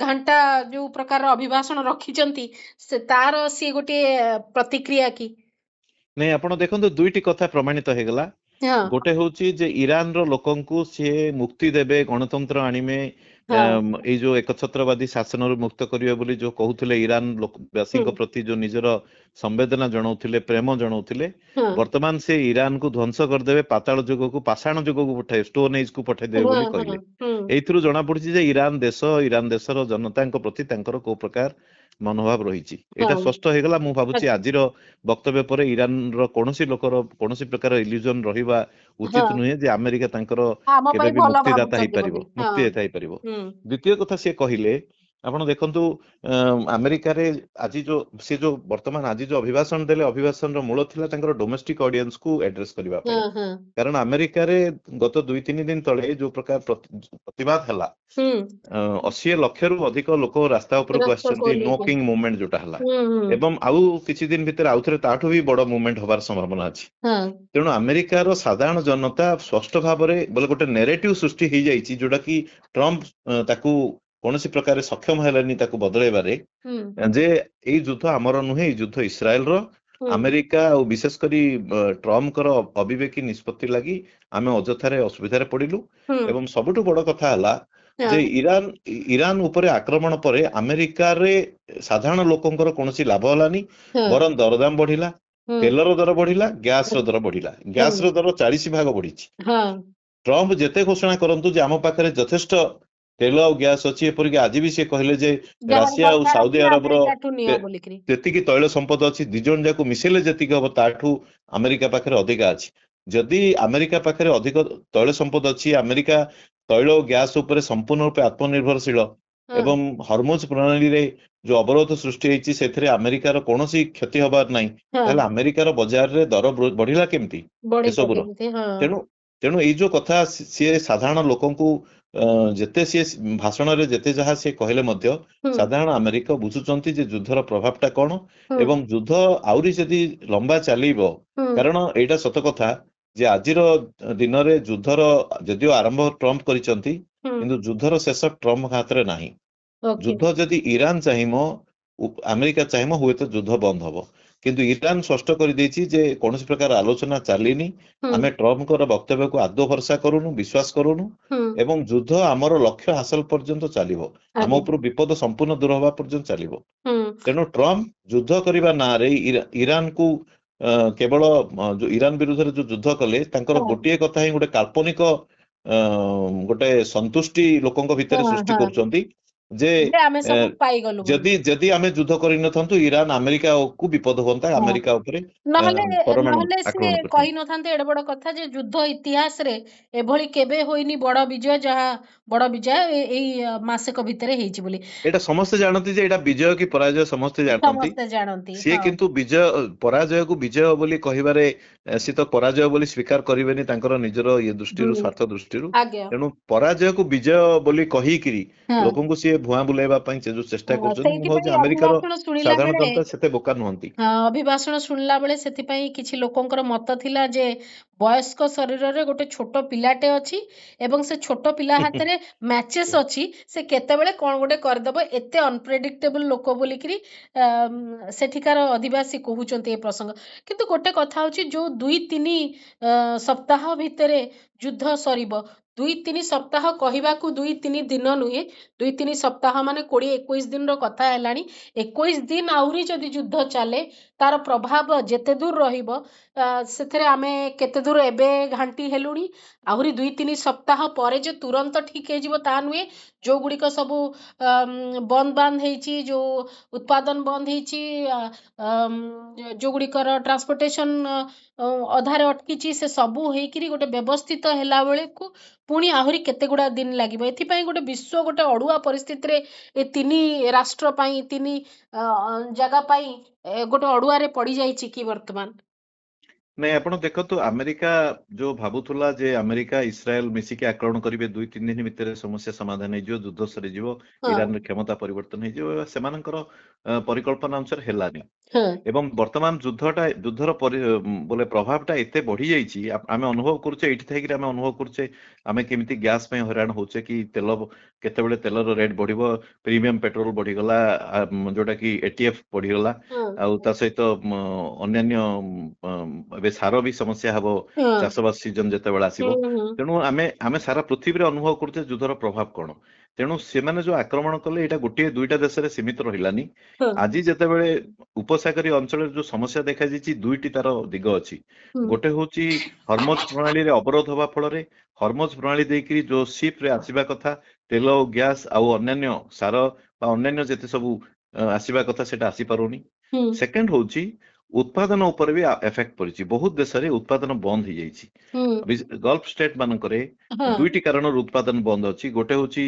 ଘଣ୍ଟା ଯୋଉ ପ୍ରକାର ଅଭିଭାଷଣ ରଖିଛନ୍ତି ସେ ତାର ସିଏ ଗୋଟିଏ ପ୍ରତିକ୍ରିୟା କି? ନାଇଁ, ଆପଣ ଦେଖନ୍ତୁ ଦୁଇଟି କଥା ପ୍ରମାଣିତ ହେଇଗଲା। ହଁ ଗୋଟେ ହଉଛି ଯେ ଇରାନର ଲୋକଙ୍କୁ ସିଏ ମୁକ୍ତି ଦେବେ, ଗଣତନ୍ତ୍ର ଆଣିବେ, ହଁ ଏଇ ଯୋଉ ଏକଛତ୍ରବାଦୀ ଶାସନରୁ ମୁକ୍ତ କରିବେ ବୋଲି ଯୋଉ କହୁଥିଲେ, ଇରାନ ହୁଁ ବାସୀଙ୍କ ପ୍ରତି ଯୋଉ ନିଜର ସମ୍ବେଦନା ଜଣାଉଥିଲେ, ପ୍ରେମ ଜଣାଉଥିଲେ, ହଁ ବର୍ତ୍ତମାନ ସେ ଇରାନକୁ ଧ୍ୱଂସ କରିଦେବେ, ପାତାଳ ଯୁଗକୁ, ପାଷାଣ ଯୁଗକୁ ପଠାଇବେ, ଷ୍ଟୋନ ଏଜ୍ କୁ ପଠାଇଦେବେ ହଁ ବୋଲି ହଁ କହିଲେ। ହୁଁ ଏଇଥିରୁ ଜଣା ପଡୁଛି ଯେ ଇରାନ ଦେଶର ଜନତାଙ୍କ ପ୍ରତି ତାଙ୍କର କୋଉ ପ୍ରକାର ମନୋଭାବ ରହିଛି, ଏଇଟା ହଁ ସ୍ପଷ୍ଟ ହେଇଗଲା। ମୁଁ ଭାବୁଛି ଆଜ୍ଞା ଆଜିର ବକ୍ତବ୍ୟ ପରେ ଇରାନର କୌଣସି ଲୋକର କୌଣସି ପ୍ରକାର ଇଲ୍ୟୁଜନ ରହିବା ଉଚିତ ହଁ ନୁହେଁ ଯେ ଆମେରିକା ତାଙ୍କର ଆମ କେବେ ପାଇଁ ବି ଭଲ ମୁକ୍ତିଦାତା ଭାବୁଛନ୍ତି ହେଇପାରିବ, ବୋଲି। ହଁ ମୁକ୍ତିଦାତା ହେଇପାରିବ। ହୁଁ ଦ୍ୱିତୀୟ କଥା ସିଏ କହିଲେ, ଆପଣ ଦେଖନ୍ତୁ ଆମେରିକାରେ ଆଜି ସେ ଯୋଉ ବର୍ତ୍ତମାନ ଆଜି ଯୋଉ ଅଭିଭାଷଣ ଦେଲେ, ଅଭିଭାଷଣର ମୂଳ ଥିଲା ତାଙ୍କର ଡୋମେଷ୍ଟିକ ଅଡିଏନ୍ସକୁ ଆଡ୍ରେସ କରିବା ହଁ ପାଇଁ। ହଁ କାରଣ ଆମେରିକାରେ ଗତ 2-3 ଦିନ ତଳେ ଯୋଉ ପ୍ରକାର ପ୍ରତିବାଦ ହେଲା, ହୁଁ 80 ଲକ୍ଷରୁ ଅଧିକ ଲୋକ ରାସ୍ତା ଉପରକୁ ରାସ୍ତାକୁ ଆସିଛନ୍ତି, ନୋ ଓହ୍ଲେଇଛନ୍ତି। କିଙ୍ଗ ମୁଭମେଣ୍ଟ ଯୋଉଟା ହେଲା, ହୁଁ ହୁଁ ଏବଂ ଆଉ କିଛି ଦିନ ଭିତରେ ଆଉଥରେ ତାଠୁ ବି ବଡ ମୁଭମେଣ୍ଟ ହବାର ସମ୍ଭାବନା ଅଛି। ହଁ ତେଣୁ ଆମେରିକାର ସାଧାରଣ ଜନତା ସ୍ପଷ୍ଟ ଭାବରେ ବୋଲେ ଗୋଟେ ନେରେଟିଭ ସୃଷ୍ଟି ହେଇଯାଇଛି, ଯୋଉଟା କି ଟ୍ରମ୍ପ ତାକୁ କୌଣସି ପ୍ରକାର ସକ୍ଷମ ହେଲେନି ତାକୁ ବଦଳେଇବାରେ, ହୁଁ ଯେ ଏଇ ଯୁଦ୍ଧ ଆମର ନୁହେଁ, ଏଇ ଯୁଦ୍ଧ ଇସ୍ରାଏଲର। ହୁଁ ଆମେରିକା ଆଉ ବିଶେଷ କରି ଟ୍ରମ୍ପଙ୍କର ଅବିବେକୀ ନିଷ୍ପତ୍ତି ଲାଗି ଆମେ ଅଯଥାରେ ଅସୁବିଧାରେ ପଡିଲୁ। ହୁଁ ଏବଂ ସବୁଠୁ ବଡ କଥା ହେଲା ଯେ ହଁ ଇରାନ ଉପରେ ଆକ୍ରମଣ ପରେ ଆମେରିକାରେ ସାଧାରଣ ଲୋକଙ୍କର କୌଣସି ଲାଭ ହେଲାନି, ହଁ ବରଂ ଦରଦାମ ବଢିଲା, ହୁଁ ତେଲର ଦର ବଢିଲା, ଗ୍ୟାସର ହୁଁ ଦର ବଢିଲା, ହୁଁ ଗ୍ୟାସର ଦର 40 ଭାଗ ବଢିଛି। ହଁ ଟ୍ରମ୍ପ ଯେତେ ଘୋଷଣା କରନ୍ତୁ ଯେ ଆମ ପାଖରେ ଯଥେଷ୍ଟ ତେଲ ଆଉ ଗ୍ୟାସ ଅଛି, ଏପରିକି ଆଜି ବି ସେ କହିଲେ ଯେ ଯାହାର ରାଷିଆ ଆଉ ଦରକାର ସାଉଦି ଅଛି ଆରବର ଆମେରିକାଠୁ ନିଅ ବୋଲିକିରି। ଯେତିକି ତୈଳ ସମ୍ପଦ ଅଛି, ଦି ଜଣ ଯାକୁ ମିଶେଇଲେ ଯେତିକି ହବ ତାଠୁ ଆମେରିକା ପାଖରେ ଅଧିକା ଅଛି। ଯଦି ଆମେରିକା ପାଖରେ ଅଧିକ ତୈଳ ସମ୍ପଦ ଅଛି, ଆମେରିକା ତୈଳ ଓ ଗ୍ୟାସ ଉପରେ ସମ୍ପୂର୍ଣ୍ଣ ରୂପେ ଆତ୍ମନିର୍ଭରଶୀଳ, ହଁ ଏବଂ ହରମୁଜ ପ୍ରଣାଳୀରେ ଯୋଉ ଅବରୋଧ ସୃଷ୍ଟି ହେଇଛି ସେଥିରେ ଆମେରିକାର କୌଣସି କ୍ଷତି ହବାର ନାହିଁ, ହଁ ତାହେଲେ ଆମେରିକାର ବଜାରରେ ଦର ବଢିଲା କେମିତି ବଢିବ ଏସବୁର? କେମିତି? ହଁ ତେଣୁ ତେଣୁ ଏଇ ଯୋଉ କଥା ସିଏ ସାଧାରଣ ଲୋକଙ୍କୁ ଯେତେ ସିଏ ଭାଷଣରେ ଯେତେ ଯାହା ସିଏ କହିଲେ ମଧ୍ୟ ହୁଁ ସାଧାରଣ ଆମେରିକା ବୁଝୁଛନ୍ତି ଯେ ଯୁଦ୍ଧର ପ୍ରଭାବଟା କଣ, ହୁଁ ଏବଂ ଯୁଦ୍ଧ ଆହୁରି ଯଦି ଲମ୍ବା ଚାଲିବ, ହୁଁ କାରଣ ଏଇଟା ସତ କଥା ଯେ ଆଜିର ଦିନରେ ଯୁଦ୍ଧର ଯଦିଓ ଆରମ୍ଭ ଟ୍ରମ୍ପ କରିଛନ୍ତି, ହୁଁ କିନ୍ତୁ ଯୁଦ୍ଧର ଶେଷ ଟ୍ରମ୍ପଙ୍କ ହାତରେ ନାହିଁ। ଓକେ ଯୁଦ୍ଧ ଯଦି ଇରାନ ଚାହିଁବ, ଆମେରିକା ଚାହିଁବ, ହୁଏତ ଯୁଦ୍ଧ ବନ୍ଦ ହବ। କିନ୍ତୁ ଇରାନ ସ୍ପଷ୍ଟ କରିଦେଇଛି ଯେ କୌଣସି ପ୍ରକାର ଆଲୋଚନା ଚାଲିନି, ହୁଁ ଆମେ ଟ୍ରମ୍ପଙ୍କର ବକ୍ତବ୍ୟକୁ ଆଦୌ ଭରସା କରୁନୁ, ବିଶ୍ୱାସ କରୁନୁ, ହୁଁ ଏବଂ ଯୁଦ୍ଧ ଆମର ଲକ୍ଷ୍ୟ ହାସଲ ପର୍ଯ୍ୟନ୍ତ ଚାଲିବ, ଆମ ଆଜ୍ଞା ଉପରୁ ବିପଦ ସମ୍ପୂର୍ଣ୍ଣ ଦୂର ହବା ପର୍ଯ୍ୟନ୍ତ ଚାଲିବ। ହୁଁ ତେଣୁ ଟ୍ରମ୍ପ ଯୁଦ୍ଧ କରିବା ନାଁରେ ଇରାନକୁ କେବଳ ଯୋଉ ଇରାନ ବିରୁଦ୍ଧରେ ଯୋଉ ଯୁଦ୍ଧ କଲେ, ତାଙ୍କର ହଁ ଗୋଟିଏ କଥା ହିଁ ଗୋଟେ କାଳ୍ପନିକ ଗୋଟେ ସନ୍ତୁଷ୍ଟି ଲୋକଙ୍କ ଭିତରେ ହଁ ସୃଷ୍ଟି ହଁ କରୁଛନ୍ତି ଯେ ଯେ ଆମେ ସବୁ ପାଇଗଲୁ ବୋଲି। ଯଦି ଆମେ ଯୁଦ୍ଧ କରିନଥାନ୍ତୁ, ଇରାନ ଆମେରିକାକୁ ବିପଦ ହୁଅନ୍ତା, ହଁ ଆମେରିକା ଉପରେ ନହେଲେ ପରମାଣୁ ନହେଲେ ସେ ଆକ୍ରମଣ କରିଥାନ୍ତେ। କହିନଥାନ୍ତେ ଏଡେ ବଡ କଥା ଯେ ଯୁଦ୍ଧ ଇତିହାସରେ ଏଭଳି କେବେ ହୋଇନି ବଡ ବିଜୟ, ଯାହା ବଡ ବିଜୟ ଏଇ ମାସକ ଭିତରେ ହେଇଛି ବୋଲି ଏଇଟା ସମସ୍ତେ ଜାଣନ୍ତି ଯେ ଏଇଟା ବିଜୟ କି ପରାଜୟ ସମସ୍ତେ ଜାଣନ୍ତି। ସମସ୍ତେ ଜାଣନ୍ତି। ସିଏ ହଁ କିନ୍ତୁ ପରାଜୟକୁ ବିଜୟ ବୋଲି କହିବାରେ ସିଏ ତ ପରାଜୟ ବୋଲି ସ୍ୱୀକାର କରିବେନି ତାଙ୍କର ନିଜର ଇଏ ଦୃଷ୍ଟିରୁ, ହୁଁ ସ୍ୱାର୍ଥ ଦୃଷ୍ଟିରୁ। ଆଜ୍ଞା ତେଣୁ ପରାଜୟକୁ ବିଜୟ ବୋଲି କହିକିରି ହଁ ଲୋକଙ୍କୁ ସିଏ ଭୁଆଁ ବୁଲେଇବା ପାଇଁ ଯୋଉ ଚେଷ୍ଟା ହଁ କରୁଛନ୍ତି, ମୁଁ ଭାବୁଛି ସେଇଥିପାଇଁ ଆମେରିକାର ଅଭିଭାଷଣ ଶୁଣିଲା ସାଧାରଣ ବେଳେ ଜନତା ସେତେ ବୋକା ନୁହନ୍ତି। ଅଭିଭାଷଣ ଶୁଣିଲା ବେଳେ ସେଥିପାଇଁ କିଛି ଲୋକଙ୍କର ମତ ଥିଲା ଯେ ବୟସ୍କ ଶରୀରରେ ଗୋଟେ ଛୋଟ ପିଲାଟେ ଅଛି ଏବଂ ସେ ଛୋଟ ପିଲା ହାତରେ ମ୍ୟାଚେସ୍ ଅଛି, ସେ କେତେବେଳେ କଣ ଗୋଟେ କରିଦବ, ଏତେ ଅନପ୍ରେଡିକ୍ଟେବଲ ଲୋକ ବୋଲିକିରି ସେଠିକାର ଅଧିବାସୀ କହୁଛନ୍ତି ଏ ପ୍ରସଙ୍ଗ। କିନ୍ତୁ ଗୋଟେ କଥା ହଉଛି ଯୋଉ 2-3 ସପ୍ତାହ ଭିତରେ ଯୁଦ୍ଧ ସରିବ, 2-3 ସପ୍ତାହ କହିବାକୁ 2-3 ଦିନ ନୁହେଁ, 2-3 ସପ୍ତାହ ମାନେ 20-21 ଦିନର କଥା ହେଲାଣି। 21 ଦିନ ଆହୁରି ଯଦି ଯୁଦ୍ଧ ଚାଲେ ତାର ପ୍ରଭାବ ଯେତେ ଦୂର ରହିବ, ସେଥିରେ ଆମେ କେତେ ଦୂର ଏବେ ଘାଣ୍ଟି ହେଲୁଣି। ଆହୁରି 2-3 ସପ୍ତାହ ପରେ ଯେ ତୁରନ୍ତ ଠିକ ହେଇଯିବ ତା ନୁହେଁ। ଯୋଉଗୁଡ଼ିକ ସବୁ ବନ୍ଦ ବାନ୍ଦ ହେଇଛି, ଯୋଉ ଉତ୍ପାଦନ ବନ୍ଦ ହେଇଛି, ଯୋଉଗୁଡ଼ିକର ଟ୍ରାନ୍ସପୋର୍ଟେସନ ଅଧାରେ ଅଟକିଛି, ସେ ସବୁ ହେଇକିରି ଗୋଟେ ବ୍ୟବସ୍ଥିତ ହେଲା ବେଳକୁ ପୁଣି ଆହୁରି କେତେ ଗୁଡ଼ା ଦିନ ଲାଗିବ। ଏଥିପାଇଁ ଗୋଟେ ବିଶ୍ୱ ଗୋଟେ ଅଡ଼ୁଆ ପରିସ୍ଥିତିରେ ଏ 3 ରାଷ୍ଟ୍ର ପାଇଁ, 3 ଜାଗା ପାଇଁ ଗୋଟେ ଅଡ଼ୁଆରେ ପଡ଼ିଯାଇଛି କି ବର୍ତ୍ତମାନ। ନାଇଁ ଆପଣ ଦେଖନ୍ତୁ, ଆମେରିକା ଯୋଉ ଭାବୁଥିଲା ଯେ ଆମେରିକା ଇସ୍ରାଏଲ ମିଶିକି ଆକ୍ରମଣ କରିବେ 2-3 ଦିନ ଭିତରେ ସମସ୍ୟା ସମାଧାନ ହେଇଯିବ, ଯୁଦ୍ଧ ସରିଯିବ, ହଁ ଇରାନର କ୍ଷମତା ପରିବର୍ତ୍ତନ ହେଇଯିବ, ସେମାନଙ୍କର ପରିକଳ୍ପନା ଅନୁସାରେ ହେଲାନି। ହଁ ଏବଂ ବର୍ତ୍ତମାନ ଯୁଦ୍ଧର ବୋଲେ ପ୍ରଭାବଟା ଏତେ ବଢି ଯାଇଛି, ଆମେ ଅନୁଭବ କରୁଛେ, ଏଇଠି ଥାଇକି ଆମେ ଅନୁଭବ କରୁଛେ ଆମେ କେମିତି ଗ୍ୟାସ୍ ପାଇଁ ହଇରାଣ ହଉଛେ, କି କେତେବେଳେ ତେଲର ରେଟ୍ ବଢିବ, ପ୍ରିମିୟମ ପେଟ୍ରୋଲ ବଢିଗଲା, ଯୋଉଟା କି ଏଟିଏଫ ବଢିଗଲା, ହଁ ଆଉ ତା ସହିତ ଅନ୍ୟାନ୍ୟ ଏବେ ସାର ବି ସମସ୍ୟା ହବ ହଁ ଚାଷବାସ ସିଜନ ଯେତେବେଳେ ଆସିବ। ହୁଁ ତେଣୁ ଆମେ ସାରା ପୃଥିବୀରେ ଅନୁଭବ କରୁଛେ ଯୁଦ୍ଧର ପ୍ରଭାବ କଣ। ତେଣୁ ସେମାନେ ଯୋଉ ଆକ୍ରମଣ କଲେ ଏଇଟା ଗୋଟିଏ ଦୁଇଟା ଦେଶରେ ସୀମିତ ରହିଲାନି। ହଁ ଆଜି ଯେତେବେଳେ ଉପସାଗରୀୟ ଅଞ୍ଚଳରେ ଯୋଉ ସମସ୍ୟା ଦେଖାଯାଇଛି, ଦୁଇଟି ତାର ଦିଗ ଅଛି। ହୁଁ ଗୋଟେ ହଉଛି ହରମୋଜ ପ୍ରଣାଳୀରେ ଅବରୋଧ ହବା ଫଳରେ ହରମୋଜ ପ୍ରଣାଳୀ ଦେଇକି ଯୋଉ ସିପ ରେ ଆସିବା କଥା ତେଲ, ଗ୍ୟାସ ଆଉ ଅନ୍ୟାନ୍ୟ ସାର ବା ଅନ୍ୟାନ୍ୟ ଯେତେ ସବୁ ଆସିବା କଥା ସେଟା ଆସିପାରୁନି। ହୁଁ ସେକେଣ୍ଡ ହଉଛି ଉତ୍ପାଦନ ଉପରେ ବି ଏଫେକ୍ଟ ପଡିଛି, ବହୁତ ଦେଶରେ ଉତ୍ପାଦନ ବନ୍ଦ ହେଇଯାଇଛି। ହୁଁ ଗଲ୍ଫ ଷ୍ଟେଟ ମାନଙ୍କରେ ହଁ ଦୁଇଟି କାରଣରୁ ଉତ୍ପାଦନ ବନ୍ଦ ଅଛି। ଗୋଟେ ହଉଛି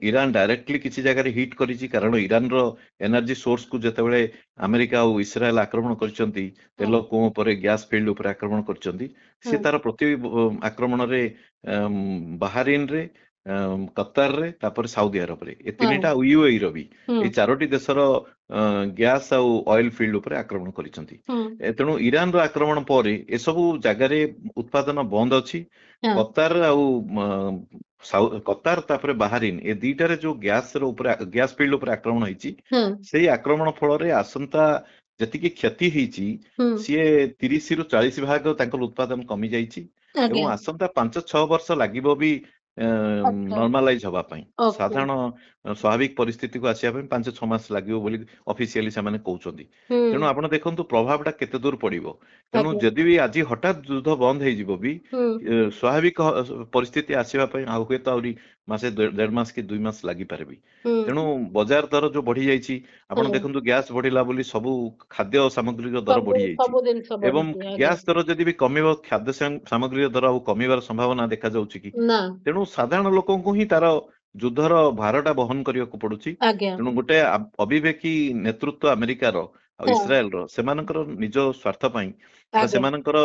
ଇରାନ ଡାଇରେକ୍ଟଲି କିଛି ଜାଗାରେ ହିଟ୍ କରିଛି, କାରଣ ଇରାନର ଏନର୍ଜି ସୋର୍ସକୁ ଯେତେବେଳେ ଆମେରିକା ଆଉ ଇସ୍ରାଏଲ ଆକ୍ରମଣ କରିଛନ୍ତି, ହଁ ତେଲ କୂଅ ଉପରେ, ଗ୍ୟାସ ଫିଲ୍ଡ ଉପରେ ଆକ୍ରମଣ କରିଛନ୍ତି, ସେ ହଁ ତାର ପ୍ରତି ଆକ୍ରମଣରେ ବାହାରିନରେ, କତାରରେ, ତାପରେ ସାଉଦି ଆରବରେ, ଏ ହଁ ତିନିଟା UAE ର ବି ହୁଁ ଏଇ 4ଟି ଦେଶର ଗ୍ୟାସ ଆଉ ଅଏଲ ଫିଲ୍ଡ ଉପରେ ଆକ୍ରମଣ କରିଛନ୍ତି। ହୁଁ ତେଣୁ ଇରାନର ଆକ୍ରମଣ ପରେ ଏସବୁ ଜାଗାରେ ଉତ୍ପାଦନ ବନ୍ଦ ଅଛି। ହଁ କତାର ଆଉ କତାର ତାପରେ ବାହାରିନ, ଏ ଦିଟାରେ ଯୋଉ ଗ୍ୟାସ ଫିଲ୍ଡ ଉପରେ ଆକ୍ରମଣ ହେଇଛି, ହଁ ସେଇ ଆକ୍ରମଣ ଫଳରେ ଆସନ୍ତା ଯେତିକି କ୍ଷତି ହେଇଛି ହୁଁ ସିଏ 30ରୁ 40 ଭାଗ ତାଙ୍କର ଉତ୍ପାଦନ କମି ଯାଇଛି। ଏବଂ ଆଜ୍ଞା ଆସନ୍ତା 5-6 ବର୍ଷ ଲାଗିବ ବି ଆଚ୍ଛା ନର୍ମାଲାଇଜ ହବା ପାଇଁ, ଓକେ ସାଧାରଣ ସ୍ୱାଭାବିକ ପରିସ୍ଥିତିକୁ ଆସିବା ପାଇଁ 5-6 ମାସ ଲାଗିବ ବୋଲି ଅଫିସିଆଲି ସେମାନେ କହୁଛନ୍ତି। ହୁଁ ତେଣୁ ଆପଣ ଦେଖନ୍ତୁ ପ୍ରଭାବଟା କେତେ ଦୂର ପଡିବ। ତେଣୁ ଆଜ୍ଞା ଯଦି ବି ଆଜି ହଠାତ୍ ଯୁଦ୍ଧ ବନ୍ଦ ହେଇଯିବ ବି, ହୁଁ ସ୍ୱାଭାବିକ ପରିସ୍ଥିତି ଆସିବା ପାଇଁ ଆଉ ହୁଏତ ଆହୁରି ମାସେ 1.5 ମାସ କି 2 ମାସ ଲାଗିପାରିବି। ହୁଁ ତେଣୁ ବଜାର ଦର ଯୋଉ ବଢି ଯାଇଛି, ଆପଣ ହଁ ଦେଖନ୍ତୁ ଗ୍ୟାସ ବଢିଲା ବୋଲି ସବୁ ଖାଦ୍ୟ ସାମଗ୍ରୀର ଦର ସବୁ ବଢି ଯାଇଛି। ସବୁ ଜିନିଷ ଏବଂ ବଢିଛି ଆଜ୍ଞା ଗ୍ୟାସ ଦର ଯଦି ବି କମିବ, ଖାଦ୍ୟ ସାମଗ୍ରୀର ଦର ଆଉ କମିବାର ସମ୍ଭାବନା ଦେଖାଯାଉଛି କି? ନା ତେଣୁ ସାଧାରଣ ଲୋକଙ୍କୁ ହିଁ ତାର ଯୁଦ୍ଧର ଭାରଟା ବହନ କରିବାକୁ ପଡୁଛି। ଆଜ୍ଞା ତେଣୁ ଗୋଟେ ଅବିବେକୀ ନେତୃତ୍ୱ ଆମେରିକାର ଆଉ ହଁ ଇସ୍ରାଏଲର, ସେମାନଙ୍କର ନିଜ ସ୍ୱାର୍ଥ ପାଇଁ ବା ଆଜ୍ଞା ସେମାନଙ୍କର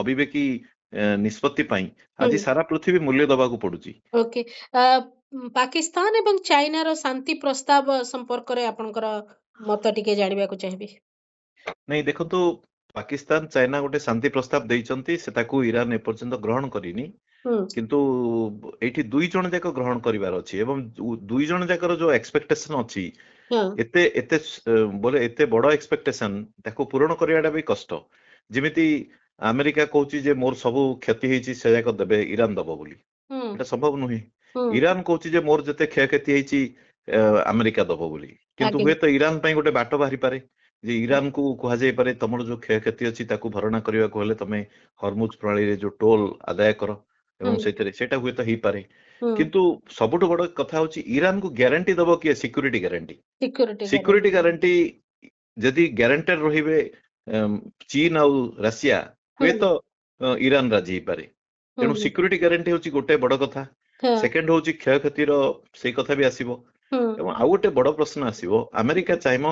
ଅବିବେକୀ ନିଷ୍ପତ୍ତି ପାଇଁ ହୁଁ ଆଜି ସାରା ପୃଥିବୀ ମୂଲ୍ୟ ଦବାକୁ ପଡୁଛି। ଓକେ। ପାକିସ୍ତାନ ଏବଂ ଚାଇନାର ଶାନ୍ତି ପ୍ରସ୍ତାବ ସମ୍ପର୍କରେ ଆପଣଙ୍କର ମତ ଟିକେ ଜାଣିବାକୁ ଚାହିଁବି। ନାଇଁ ଦେଖନ୍ତୁ, ପାକିସ୍ତାନ ଚାଇନା ଗୋଟେ ଶାନ୍ତି ପ୍ରସ୍ତାବ ଦେଇଛନ୍ତି, ସେଟାକୁ ଇରାନ ଏପର୍ଯ୍ୟନ୍ତ ଗ୍ରହଣ କରିନି। ହୁଁ କିନ୍ତୁ ଏଇଠି ଦୁଇ ଜଣ ଯାକ ଗ୍ରହଣ କରିବାର ଅଛି, ଏବଂ ଦୁଇ ଜଣ ଯାକର ଯୋଉ ଏକ୍ସପେକ୍ଟେସନ ଅଛି, ହଁ ଏତେ ଏତେ ବୋଲେ ଏତେ ବଡ ଏକ୍ସପେକ୍ଟେସନ ତାକୁ ପୂରଣ କରିବାଟା ବି କଷ୍ଟ। ଯେମିତି ଆମେରିକା କହୁଛି ଯେ ମୋର ସବୁ କ୍ଷତି ହେଇଛି ସେ ଯାକ ଦେବେ, ଇରାନ ଦବ ବୋଲି, ହୁଁ ଏଟା ସମ୍ଭବ ନୁହେଁ। ହୁଁ ଇରାନ କହୁଛି ଯେ ମୋର ଯେତେ କ୍ଷୟକ୍ଷତି ହେଇଛି ଆମେରିକା ଦବ ବୋଲି, କିନ୍ତୁ ଆଜ୍ଞା ହୁଏତ ଇରାନ ପାଇଁ ଗୋଟେ ବାଟ ବାହାରିପାରେ ଯେ ଇରାନକୁ କୁହାଯାଇପାରେ ତମର ଯୋଉ କ୍ଷୟକ୍ଷତି ଅଛି ତାକୁ ଭରଣା କରିବାକୁ ହେଲେ ତମେ ହରମୁଜ ପ୍ରଣାଳୀରେ ଯୋଉ ଟୋଲ ଆଦାୟ କର, ଏବଂ ହୁଁ ସେଇଟା ହୁଏତ ହେଇପାରେ। ହୁଁ କିନ୍ତୁ ସବୁଠୁ ବଡ କଥା ହଉଛି ଇରାନକୁ ଗ୍ୟାରାଣ୍ଟି ଦବ କିଏ? ସିକ୍ୟୁରିଟି ଗ୍ୟାରାଣ୍ଟି। ସିକ୍ୟୁରିଟି ସିକ୍ୟୁରିଟି ଗ୍ୟାରେଣ୍ଟି ଗ୍ୟାରାଣ୍ଟି ଯଦି ଗ୍ୟାରେଣ୍ଟର ରହିବେ ଚୀନ ଆଉ ରାସିଆ, ହୁଁ ହୁଏତ ଇରାନ ରାଜି ହେଇପାରେ। ହୁଁ ତେଣୁ ସିକ୍ୟୁରିଟି ଗ୍ୟାରେଣ୍ଟି ହଉଛି ଗୋଟେ ବଡ କଥା। ହଁ ସେକେଣ୍ଡ ହଉଛି କ୍ଷୟକ୍ଷତିର ସେଇ କଥା ବି ଆସିବ। ହୁଁ ଏବଂ ଆଉ ଗୋଟେ ବଡ ପ୍ରଶ୍ନ ଆସିବ, ଆମେରିକା ଚାହିଁବ